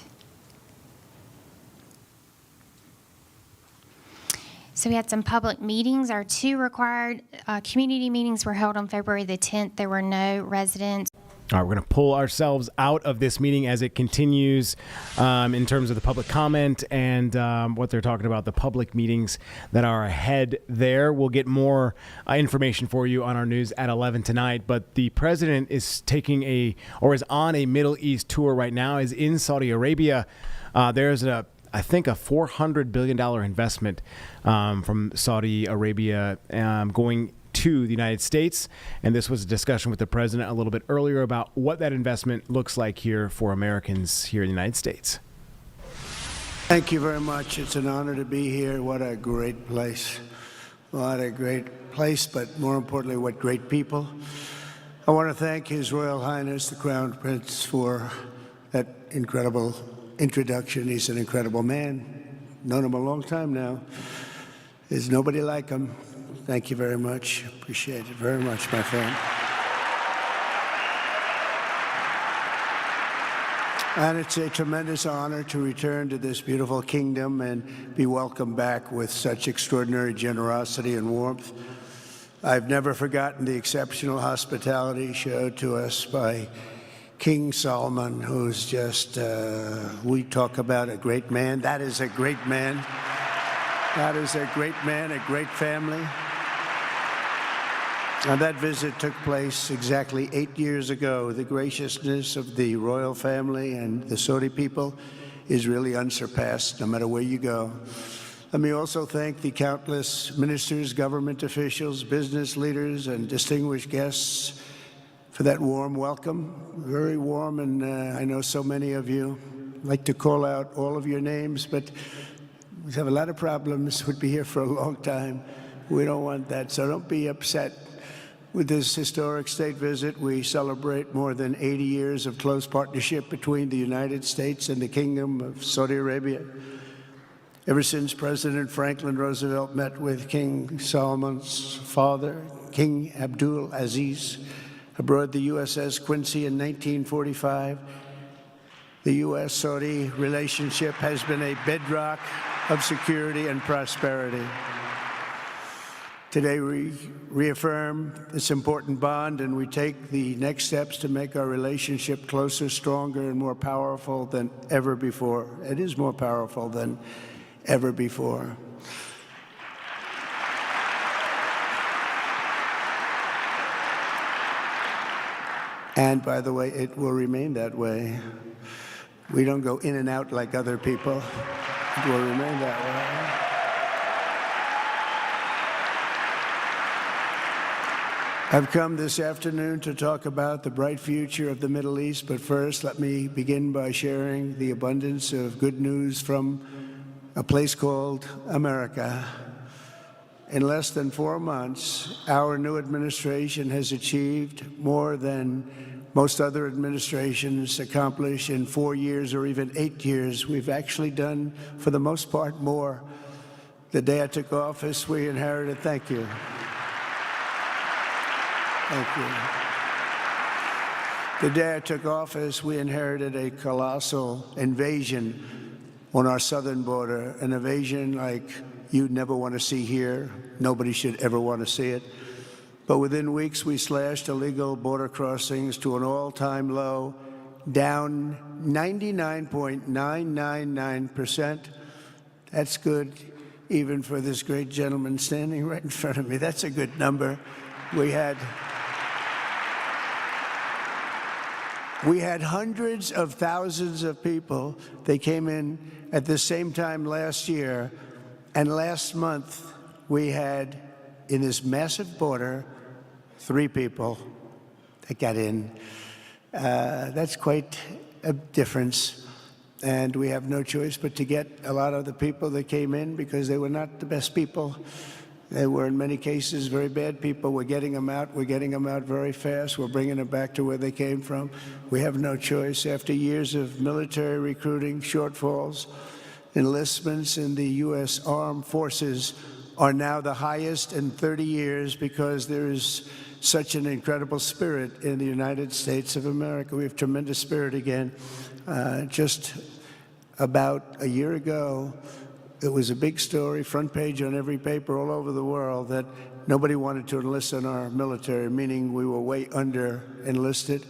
So we had some public meetings. Our two required community meetings were held on February the 10th. There were no residents. All right, we're going to pull ourselves out of this meeting as it continues in terms of the public comment and what they're talking about, the public meetings that are ahead there. We'll get more information for you on our news at 11 tonight, but the president is is on a Middle East tour right now, is in Saudi Arabia. There's I think a $400 billion investment from Saudi Arabia going to the United States. And this was a discussion with the president a little bit earlier about what that investment looks like here for Americans here in the United States. Thank you very much. It's an honor to be here. What a great place. What a great place, but more importantly, what great people. I want to thank His Royal Highness, the Crown Prince, for that incredible introduction. He's an incredible man. Known him a long time now. There's nobody like him. Thank you very much. Appreciate it very much, my friend. And it's a tremendous honor to return to this beautiful kingdom and be welcomed back with such extraordinary generosity and warmth. I've never forgotten the exceptional hospitality showed to us by King Solomon, who's just, we talk about a great man. That is a great man. That is a great man, a great family. And that visit took place exactly 8 years ago. The graciousness of the royal family and the Saudi people is really unsurpassed, no matter where you go. Let me also thank the countless ministers, government officials, business leaders, and distinguished guests for that warm welcome. Very warm, and I know so many of you. I'd like to call out all of your names, but we have a lot of problems. We'd be here for a long time. We don't want that, so don't be upset. With this historic state visit, we celebrate more than 80 years of close partnership between the United States and the Kingdom of Saudi Arabia. Ever since President Franklin Roosevelt met with King Solomon's father, King Abdul Aziz, aboard the USS Quincy in 1945, the U.S.-Saudi relationship has been a bedrock of security and prosperity. Today, we reaffirm this important bond, and we take the next steps to make our relationship closer, stronger, and more powerful than ever before. It is more powerful than ever before. And by the way, it will remain that way. We don't go in and out like other people. It will remain that way. I've come this afternoon to talk about the bright future of the Middle East, but first let me begin by sharing the abundance of good news from a place called America. In less than 4 months, our new administration has achieved more than most other administrations accomplish in 4 years or even 8 years. We've actually done, for the most part, more. The day I took office, we inherited, thank you. Thank you. The day I took office, we inherited a colossal invasion on our southern border, an invasion like you'd never want to see here. Nobody should ever want to see it. But within weeks, we slashed illegal border crossings to an all-time low, down 99.999%. That's good, even for this great gentleman standing right in front of me. That's a good number. We had We had hundreds of thousands of people. They came in at the same time last year, and last month we had, in this massive border, 3 people that got in. That's quite a difference, and we have no choice but to get a lot of the people that came in because they were not the best people. They were, in many cases, very bad people. We're getting them out. We're getting them out very fast. We're bringing them back to where they came from. We have no choice. After years of military recruiting shortfalls, enlistments in the U.S. Armed Forces are now the highest in 30 years because there is such an incredible spirit in the United States of America. We have tremendous spirit again. Just about a year ago, it was a big story, front page on every paper all over the world, that nobody wanted to enlist in our military, meaning we were way under enlisted.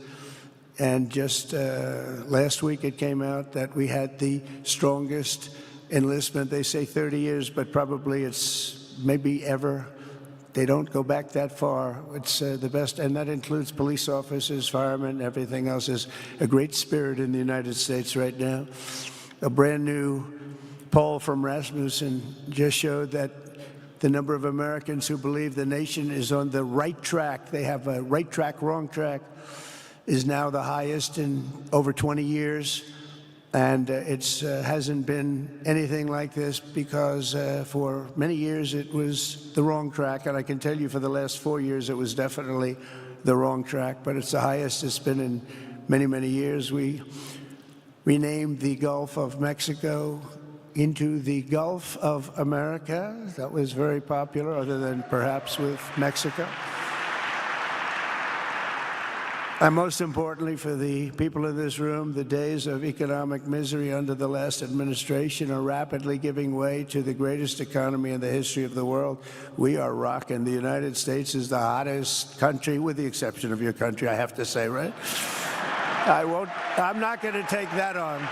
And just last week it came out that we had the strongest enlistment. They say 30 years, but probably it's maybe ever. They don't go back that far. It's the best, and that includes police officers, firemen, everything else. Is a great spirit in the United States right now. A brand new poll from Rasmussen just showed that the number of Americans who believe the nation is on the right track, they have a right track, wrong track, is now the highest in over 20 years. And it hasn't been anything like this because for many years it was the wrong track. And I can tell you for the last 4 years it was definitely the wrong track. But it's the highest it's been in many, many years. We renamed the Gulf of Mexico into the Gulf of America. That was very popular, other than perhaps with Mexico. And most importantly for the people in this room, the days of economic misery under the last administration are rapidly giving way to the greatest economy in the history of the world. We are rocking. The United States is the hottest country, with the exception of your country, I have to say, right? I'm not going to take that on.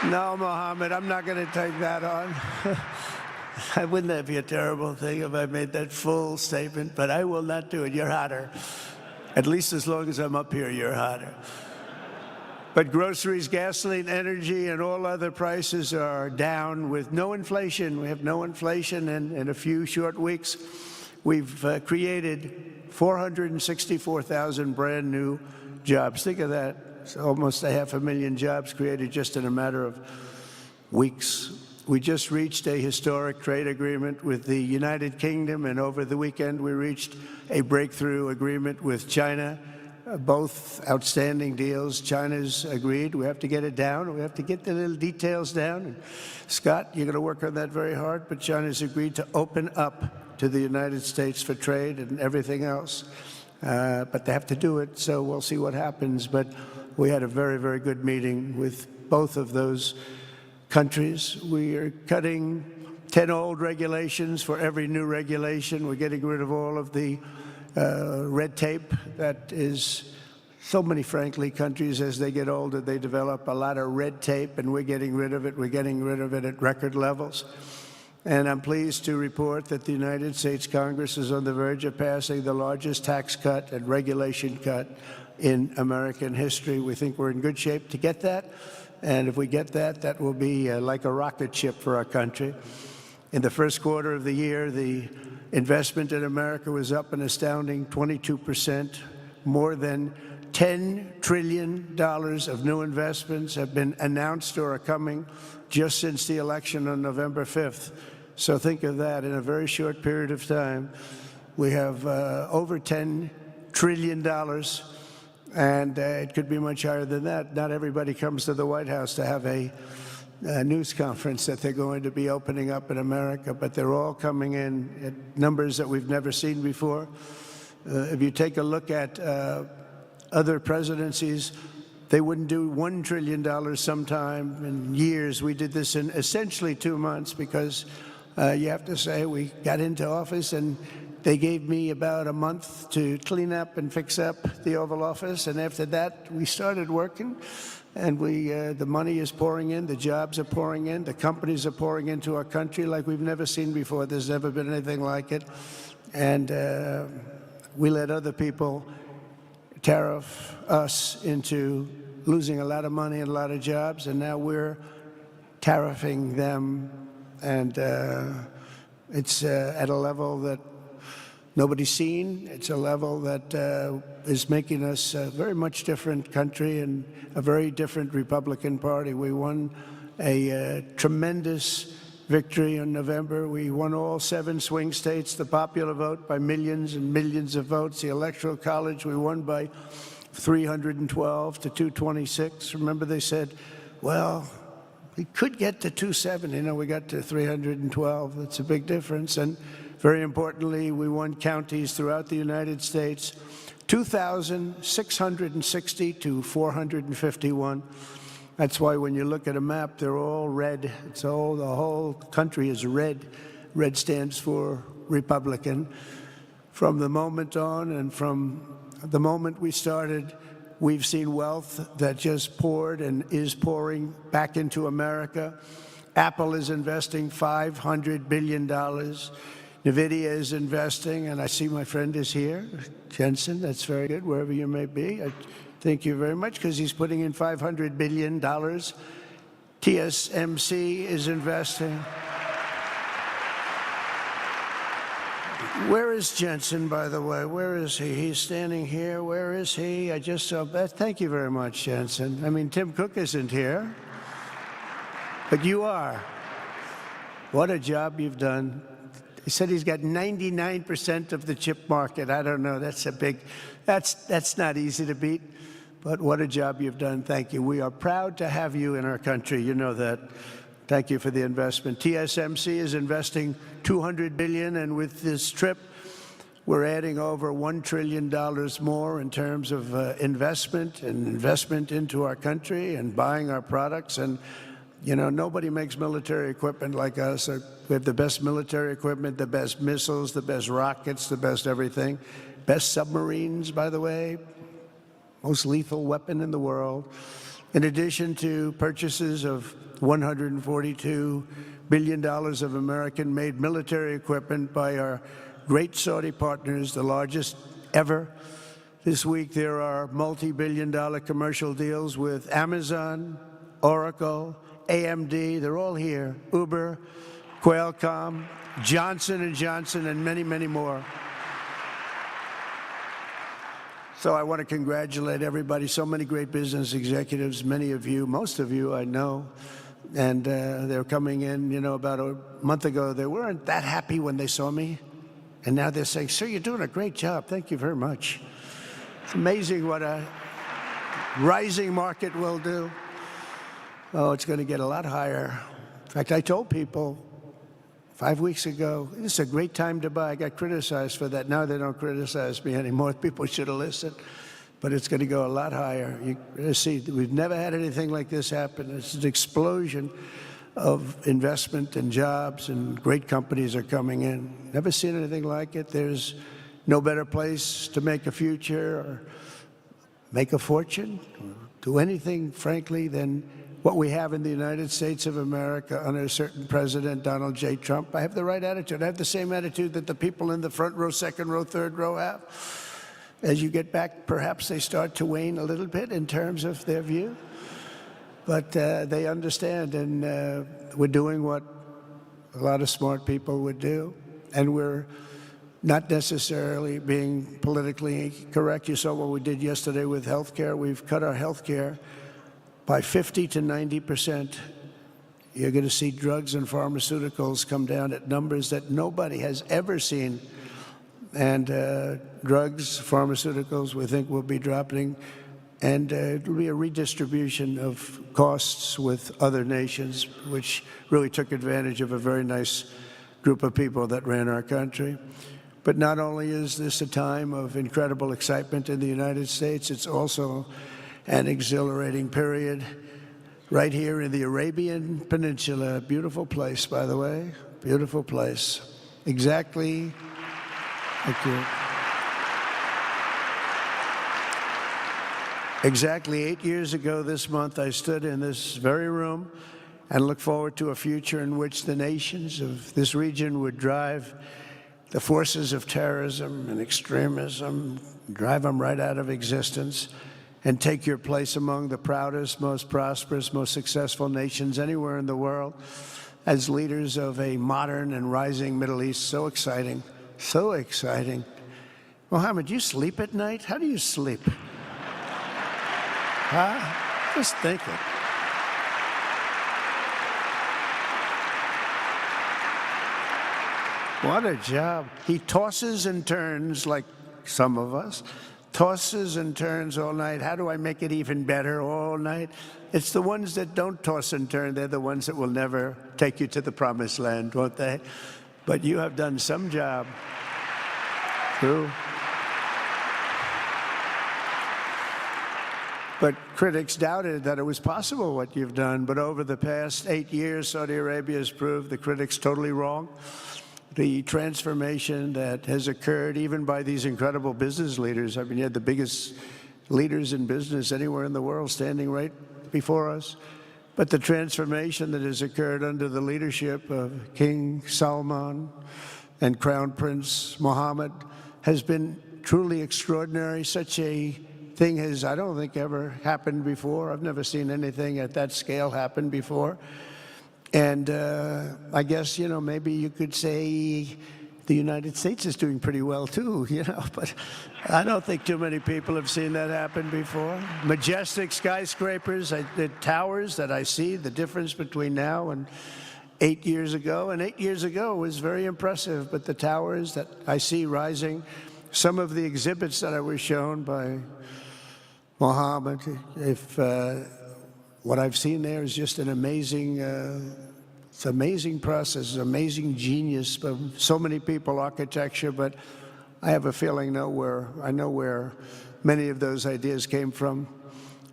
No, Mohammed, I'm not going to take that on. Wouldn't that be a terrible thing if I made that full statement? But I will not do it. You're hotter. At least as long as I'm up here, you're hotter. But groceries, gasoline, energy, and all other prices are down with no inflation. We have no inflation, and in a few short weeks, we've created 464,000 brand new jobs. Think of that. It's almost 500,000 jobs created just in a matter of weeks. We just reached a historic trade agreement with the United Kingdom, and over the weekend we reached a breakthrough agreement with China. Both outstanding deals. China's agreed. We have to get it down. We have to get the little details down. And Scott, you're going to work on that very hard, but China's agreed to open up to the United States for trade and everything else. But they have to do it, so we'll see what happens. But we had a very, very good meeting with both of those countries. We are cutting 10 old regulations for every new regulation. We're getting rid of all of the red tape that is so many, frankly, countries, as they get older, they develop a lot of red tape, and we're getting rid of it. We're getting rid of it at record levels. And I'm pleased to report that the United States Congress is on the verge of passing the largest tax cut and regulation cut in American history. We think we're in good shape to get that. And if we get that, that will be like a rocket ship for our country. In the first quarter of the year, the investment in America was up an astounding 22%. More than $10 trillion of new investments have been announced or are coming just since the election on November 5th. So think of that. In a very short period of time, we have over $10 trillion. And it could be much higher than that. Not everybody comes to the White House to have a news conference that they're going to be opening up in America, but they're all coming in at numbers that we've never seen before. If you take a look at other presidencies, they wouldn't do $1 trillion sometime in years. We did this in essentially 2 months because you have to say we got into office and they gave me about a month to clean up and fix up the Oval Office, and after that, we started working, and the money is pouring in, the jobs are pouring in, the companies are pouring into our country like we've never seen before. There's never been anything like it, and we let other people tariff us into losing a lot of money and a lot of jobs, and now we're tariffing them, and it's at a level that nobody's seen. It's a level that is making us a very much different country and a very different Republican Party. We won a tremendous victory in November. We won all 7 swing states, the popular vote by millions and millions of votes. The Electoral College we won by 312 to 226. Remember they said, well, we could get to 270. No, we got to 312. That's a big difference. And very importantly, we won counties throughout the United States, 2,660 to 451. That's why when you look at a map, they're all red. It's all, the whole country is red. Red stands for Republican. From the moment on and from the moment we started, we've seen wealth that just poured and is pouring back into America. Apple is investing $500 billion. NVIDIA is investing, and I see my friend is here, Jensen. That's very good, wherever you may be. Thank you very much, because he's putting in $500 billion. TSMC is investing. Where is Jensen, by the way? Where is he? He's standing here. Where is he? I just saw that. Thank you very much, Jensen. I mean, Tim Cook isn't here, but you are. What a job you've done. He said he's got 99% of the chip market. I don't know. That's a big, that's not easy to beat. But what a job you've done. Thank you. We are proud to have you in our country. You know that. Thank you for the investment. TSMC is investing $200 billion, and with this trip, we're adding over $1 trillion more in terms of investment into our country and buying our products. And you know, nobody makes military equipment like us. We have the best military equipment, the best missiles, the best rockets, the best everything. Best submarines, by the way. Most lethal weapon in the world. In addition to purchases of $142 billion of American-made military equipment by our great Saudi partners, the largest ever. This week there are multi-billion-dollar commercial deals with Amazon, Oracle, AMD, they're all here, Uber, Qualcomm, Johnson & Johnson, and many, many more. So I want to congratulate everybody, so many great business executives, many of you, most of you I know, and they're coming in, you know, about a month ago. They weren't that happy when they saw me, and now they're saying, sir, you're doing a great job. Thank you very much. It's amazing what a rising market will do. Oh, it's going to get a lot higher. In fact, I told people 5 weeks ago, this is a great time to buy. I got criticized for that. Now they don't criticize me anymore. People should have listened. But it's going to go a lot higher. You see, we've never had anything like this happen. It's an explosion of investment and jobs, and great companies are coming in. Never seen anything like it. There's no better place to make a future or make a fortune, or do anything, frankly, than what we have in the United States of America under a certain President, Donald J. Trump. I have the right attitude. I have the same attitude that the people in the front row, second row, third row have. As you get back, perhaps they start to wane a little bit in terms of their view. But they understand, and we're doing what a lot of smart people would do. And we're not necessarily being politically correct. You saw what we did yesterday with health care. We've cut our health care by 50 to 90%. You're going to see drugs and pharmaceuticals come down at numbers that nobody has ever seen. And drugs, pharmaceuticals, we think will be dropping. And it'll be a redistribution of costs with other nations, which really took advantage of a very nice group of people that ran our country. But not only is this a time of incredible excitement in the United States, it's also an exhilarating period right here in the Arabian Peninsula. Beautiful place, by the way. Beautiful place. Exactly. Thank you. Exactly 8 years ago this month, I stood in this very room and looked forward to a future in which the nations of this region would drive the forces of terrorism and extremism, drive them right out of existence, and take your place among the proudest, most prosperous, most successful nations anywhere in the world as leaders of a modern and rising Middle East. So exciting, so exciting. Mohammed, you sleep at night? How do you sleep? Huh? Just think it. What a job. He tosses and turns like some of us. Tosses and turns all night. How do I make it even better all night? It's the ones that don't toss and turn. They're the ones that will never take you to the promised land, won't they? But you have done some job. True. But critics doubted that it was possible what you've done. But over the past 8 years, Saudi Arabia has proved the critics totally wrong. The transformation that has occurred even by these incredible business leaders. I mean, you had the biggest leaders in business anywhere in the world standing right before us. But the transformation that has occurred under the leadership of King Salman and Crown Prince Mohammed has been truly extraordinary. Such a thing has, I don't think, ever happened before. I've never seen anything at that scale happen before. And I guess, you know, maybe you could say the United States is doing pretty well too, you know, but I don't think too many people have seen that happen before. Majestic skyscrapers, the towers that I see, the difference between now and 8 years ago. And 8 years ago was very impressive, but the towers that I see rising, some of the exhibits that I was shown by Mohammed, what I've seen there is just an amazing, it's an amazing process, amazing genius of so many people, architecture, but I have a feeling I know where many of those ideas came from.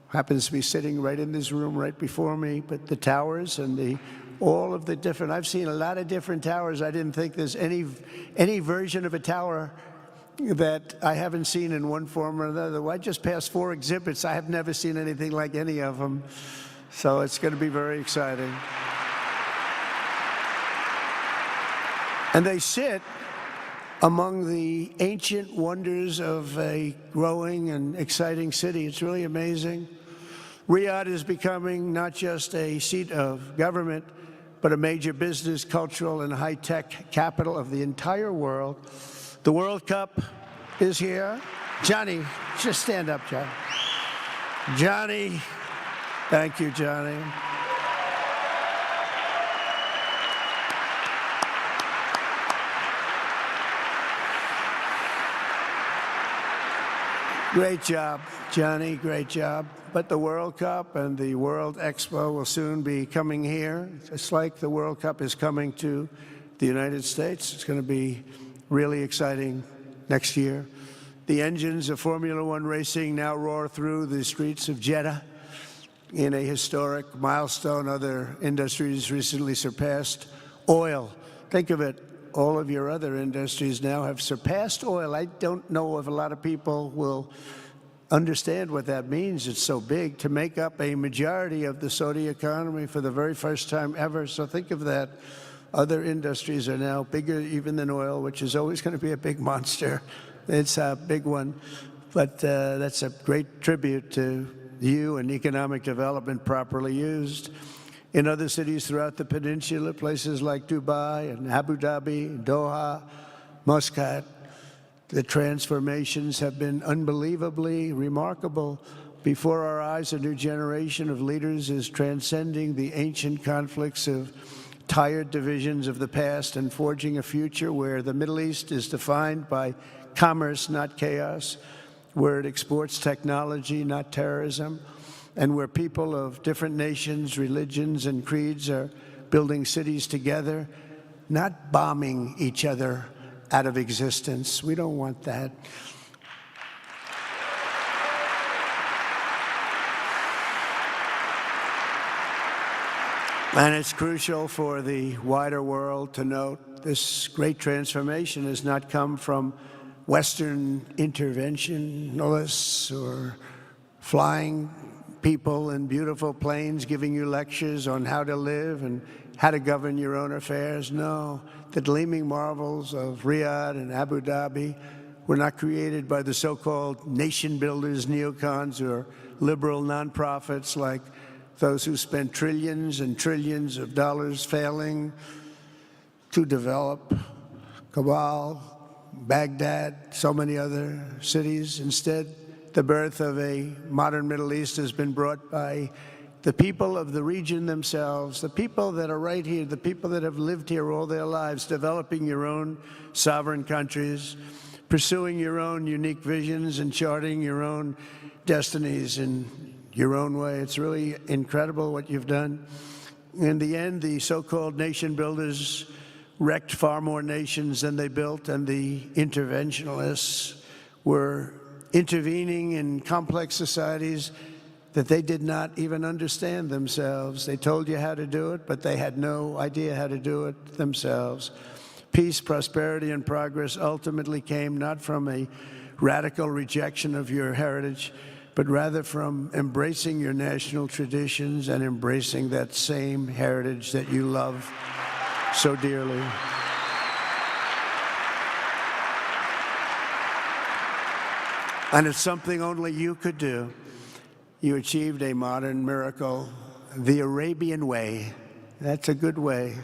Happens to be sitting right in this room right before me, but the towers and all of the different, I've seen a lot of different towers. I didn't think there's any version of a tower that I haven't seen in one form or another. I just passed 4 exhibits. I have never seen anything like any of them. So it's going to be very exciting. And they sit among the ancient wonders of a growing and exciting city. It's really amazing. Riyadh is becoming not just a seat of government, but a major business, cultural, and high-tech capital of the entire world. The World Cup is here. Johnny, just stand up, John. Johnny, thank you, Johnny. Great job, Johnny, great job. But the World Cup and the World Expo will soon be coming here, just like the World Cup is coming to the United States. It's going to be really exciting next year. The engines of Formula One racing now roar through the streets of Jeddah in a historic milestone. Other industries recently surpassed oil. Think of it, all of your other industries now have surpassed oil. I don't know if a lot of people will understand what that means. It's so big to make up a majority of the Saudi economy for the very first time ever. So think of that. Other industries are now bigger even than oil, which is always going to be a big monster. It's a big one. But that's a great tribute to you and economic development properly used. In other cities throughout the peninsula, places like Dubai and Abu Dhabi, Doha, Muscat, the transformations have been unbelievably remarkable. Before our eyes, a new generation of leaders is transcending the ancient conflicts of tired divisions of the past and forging a future where the Middle East is defined by commerce, not chaos, where it exports technology, not terrorism, and where people of different nations, religions, and creeds are building cities together, not bombing each other out of existence. We don't want that. And it's crucial for the wider world to note this great transformation has not come from Western interventionists or flying people in beautiful planes giving you lectures on how to live and how to govern your own affairs. No, the gleaming marvels of Riyadh and Abu Dhabi were not created by the so-called nation builders, neocons, or liberal nonprofits like those who spent trillions and trillions of dollars failing to develop Kabul, Baghdad, so many other cities. Instead, the birth of a modern Middle East has been brought by the people of the region themselves, the people that are right here, the people that have lived here all their lives, developing your own sovereign countries, pursuing your own unique visions and charting your own destinies in your own way. It's really incredible what you've done. In the end, the so-called nation builders wrecked far more nations than they built, and the interventionists were intervening in complex societies that they did not even understand themselves. They told you how to do it, but they had no idea how to do it themselves. Peace, prosperity, and progress ultimately came not from a radical rejection of your heritage, but rather from embracing your national traditions and embracing that same heritage that you love so dearly. And it's something only you could do. You achieved a modern miracle, the Arabian way. That's a good way.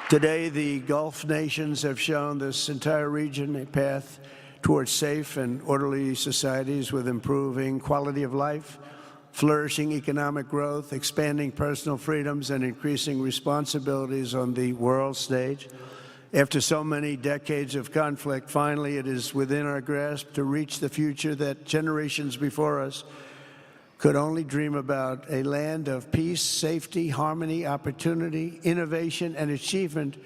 Today, the Gulf nations have shown this entire region a path towards safe and orderly societies with improving quality of life, flourishing economic growth, expanding personal freedoms, and increasing responsibilities on the world stage. After so many decades of conflict, finally it is within our grasp to reach the future that generations before us could only dream about, a land of peace, safety, harmony, opportunity, innovation, and achievement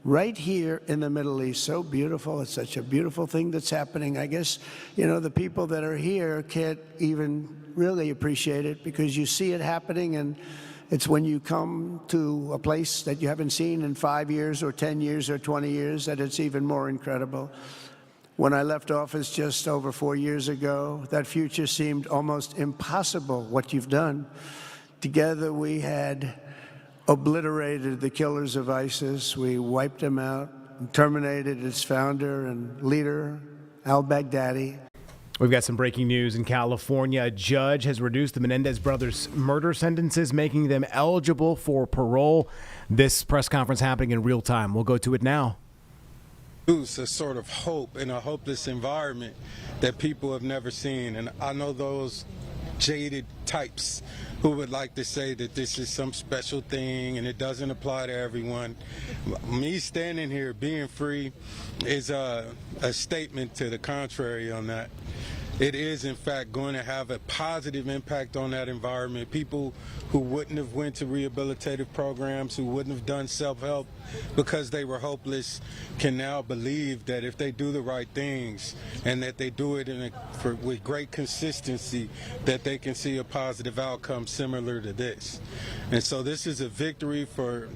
right here in the Middle East. So beautiful. It's such a beautiful thing that's happening. I guess, the people that are here can't even really appreciate it because you see it happening, and it's when you come to a place that you haven't seen in 5 years or 10 years or 20 years that it's even more incredible. When I left office just over 4 years ago, that future seemed almost impossible, what you've done. Together we had obliterated the killers of ISIS. We wiped them out, terminated its founder and leader, al-Baghdadi. We've got some breaking news in California. A judge has reduced the Menendez brothers' murder sentences, making them eligible for parole. This press conference happening in real time. We'll go to it now. It's a sort of hope in a hopeless environment that people have never seen. And I know those jaded types who would like to say that this is some special thing and it doesn't apply to everyone. Me standing here being free is a statement to the contrary on that. It is, in fact, going to have a positive impact on that environment. People who wouldn't have went to rehabilitative programs, who wouldn't have done self-help because they were hopeless, can now believe that if they do the right things and that they do it with great consistency, that they can see a positive outcome similar to this. And so this is a victory for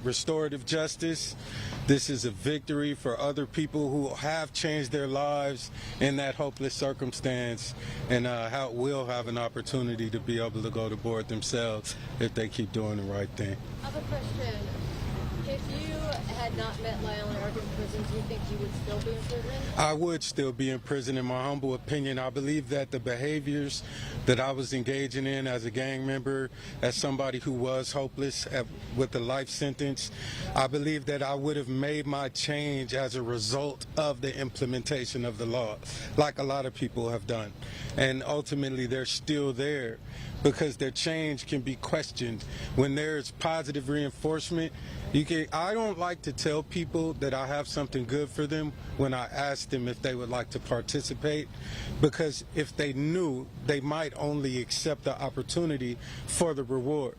restorative justice. This is a victory for other people who have changed their lives in that hopeless circumstance and will have an opportunity to be able to go to board themselves if they keep doing the right thing. I have a question. If you had not met Lyle and Eric in prison, do you think you would still be in prison? I would still be in prison, in my humble opinion. I believe that the behaviors that I was engaging in as a gang member, as somebody who was hopeless with a life sentence, I believe that I would have made my change as a result of the implementation of the law, like a lot of people have done. And ultimately, they're still there because their change can be questioned. When there's positive reinforcement, I don't like to tell people that I have something good for them when I ask them if they would like to participate, because if they knew, they might only accept the opportunity for the reward.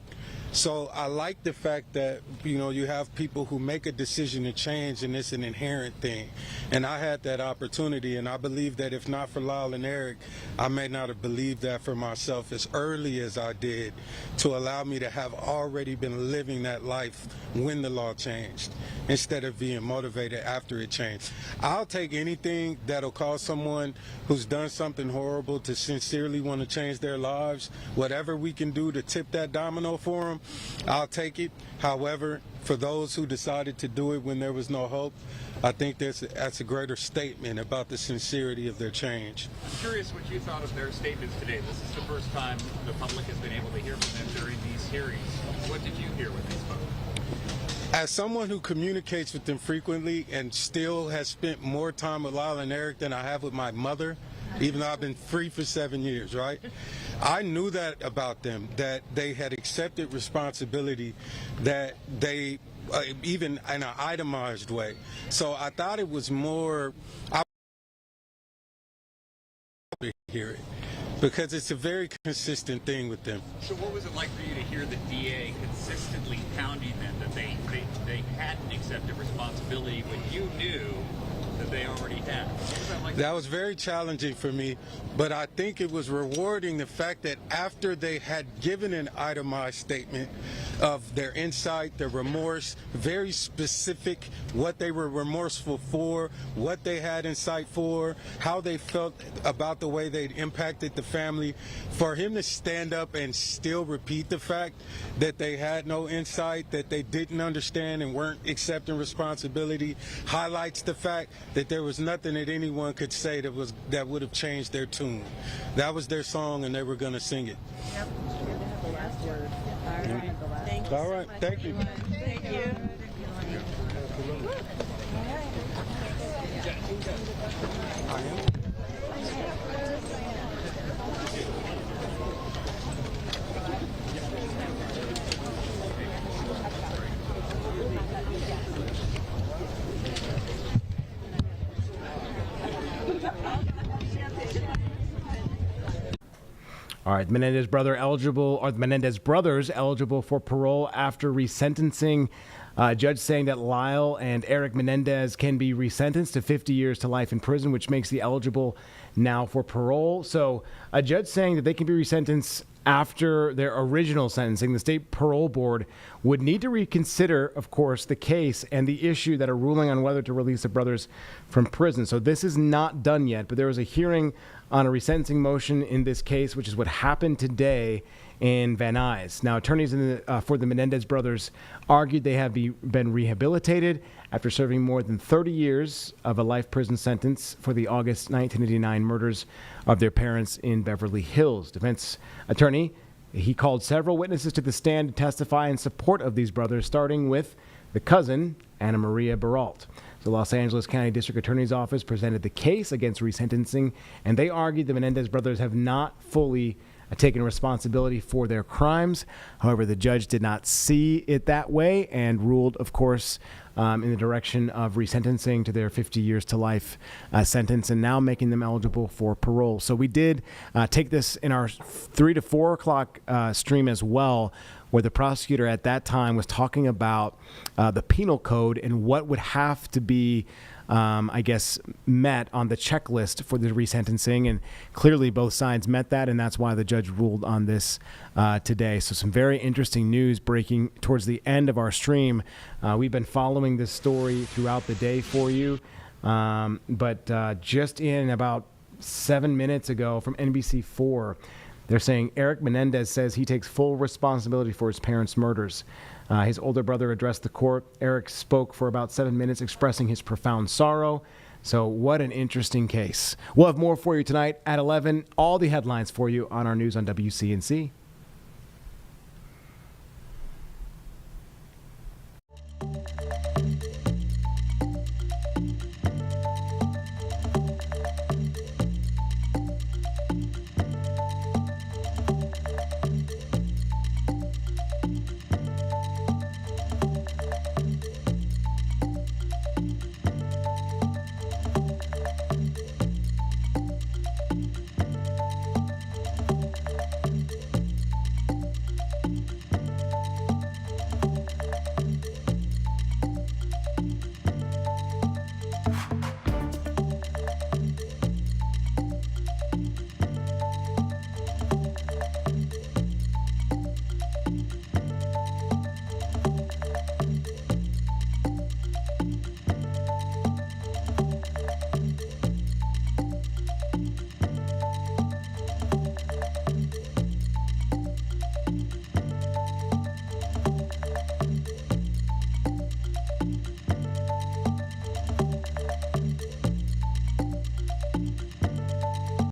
So I like the fact that, you know, you have people who make a decision to change, and it's an inherent thing. And I had that opportunity, and I believe that if not for Lyle and Eric, I may not have believed that for myself as early as I did, to allow me to have already been living that life when the law changed, instead of being motivated after it changed. I'll take anything that'll cause someone who's done something horrible to sincerely want to change their lives. Whatever we can do to tip that domino for them, I'll take it. However, for those who decided to do it when there was no hope, I think that's a greater statement about the sincerity of their change. I'm curious what you thought of their statements today. This is the first time the public has been able to hear from them during these hearings. What did you hear with these folks? As someone who communicates with them frequently and still has spent more time with Lyle and Eric than I have with my mother, even though I've been free for 7 years, right? I knew that about them, that they had accepted responsibility, that they, even in an itemized way. So I thought it was more, I hear it, because it's a very consistent thing with them. So what was it like for you to hear the DA consistently pounding them that they hadn't accepted responsibility when you knew that they already had? What was that like? That was very challenging for me, but I think it was rewarding the fact that after they had given an itemized statement of their insight, their remorse, very specific, what they were remorseful for, what they had insight for, how they felt about the way they'd impacted the family, for him to stand up and still repeat the fact that they had no insight, that they didn't understand and weren't accepting responsibility, highlights the fact that there was nothing that anyone could say that would have changed their tune. That was their song, and they were going to sing it. Yep. You're going to have the last word. All right. Thank you. Thank you. All right, Menendez brothers eligible for parole after resentencing. Judge saying that Lyle and Eric Menendez can be resentenced to 50 years to life in prison, which makes the eligible now for parole. So a judge saying that they can be resentenced after their original sentencing. The state parole board would need to reconsider, of course, the case and the issue that are ruling on whether to release the brothers from prison. So this is not done yet, but there was a hearing on a resentencing motion in this case, which is what happened today in Van Nuys. Now, attorneys for the Menendez brothers argued they have been rehabilitated after serving more than 30 years of a life prison sentence for the August 1989 murders of their parents in Beverly Hills. Defense attorney, he called several witnesses to the stand to testify in support of these brothers, starting with the cousin, Anna Maria Baralt. The Los Angeles County District Attorney's Office presented the case against resentencing, and they argued the Menendez brothers have not fully taken responsibility for their crimes. However, the judge did not see it that way and ruled, of course, in the direction of resentencing to their 50 years to life sentence, and now making them eligible for parole. So we did take this in our 3 to 4 o'clock stream as well, where the prosecutor at that time was talking about the penal code and what would have to be met on the checklist for the resentencing, and clearly both sides met that, and that's why the judge ruled on this today. So some very interesting news breaking towards the end of our stream. We've been following this story throughout the day for you, but just in about 7 minutes ago from NBC4, they're saying Eric Menendez says he takes full responsibility for his parents' murders. His older brother addressed the court. Eric spoke for about 7 minutes, expressing his profound sorrow. So what an interesting case. We'll have more for you tonight at 11. All the headlines for you on our news on WCNC.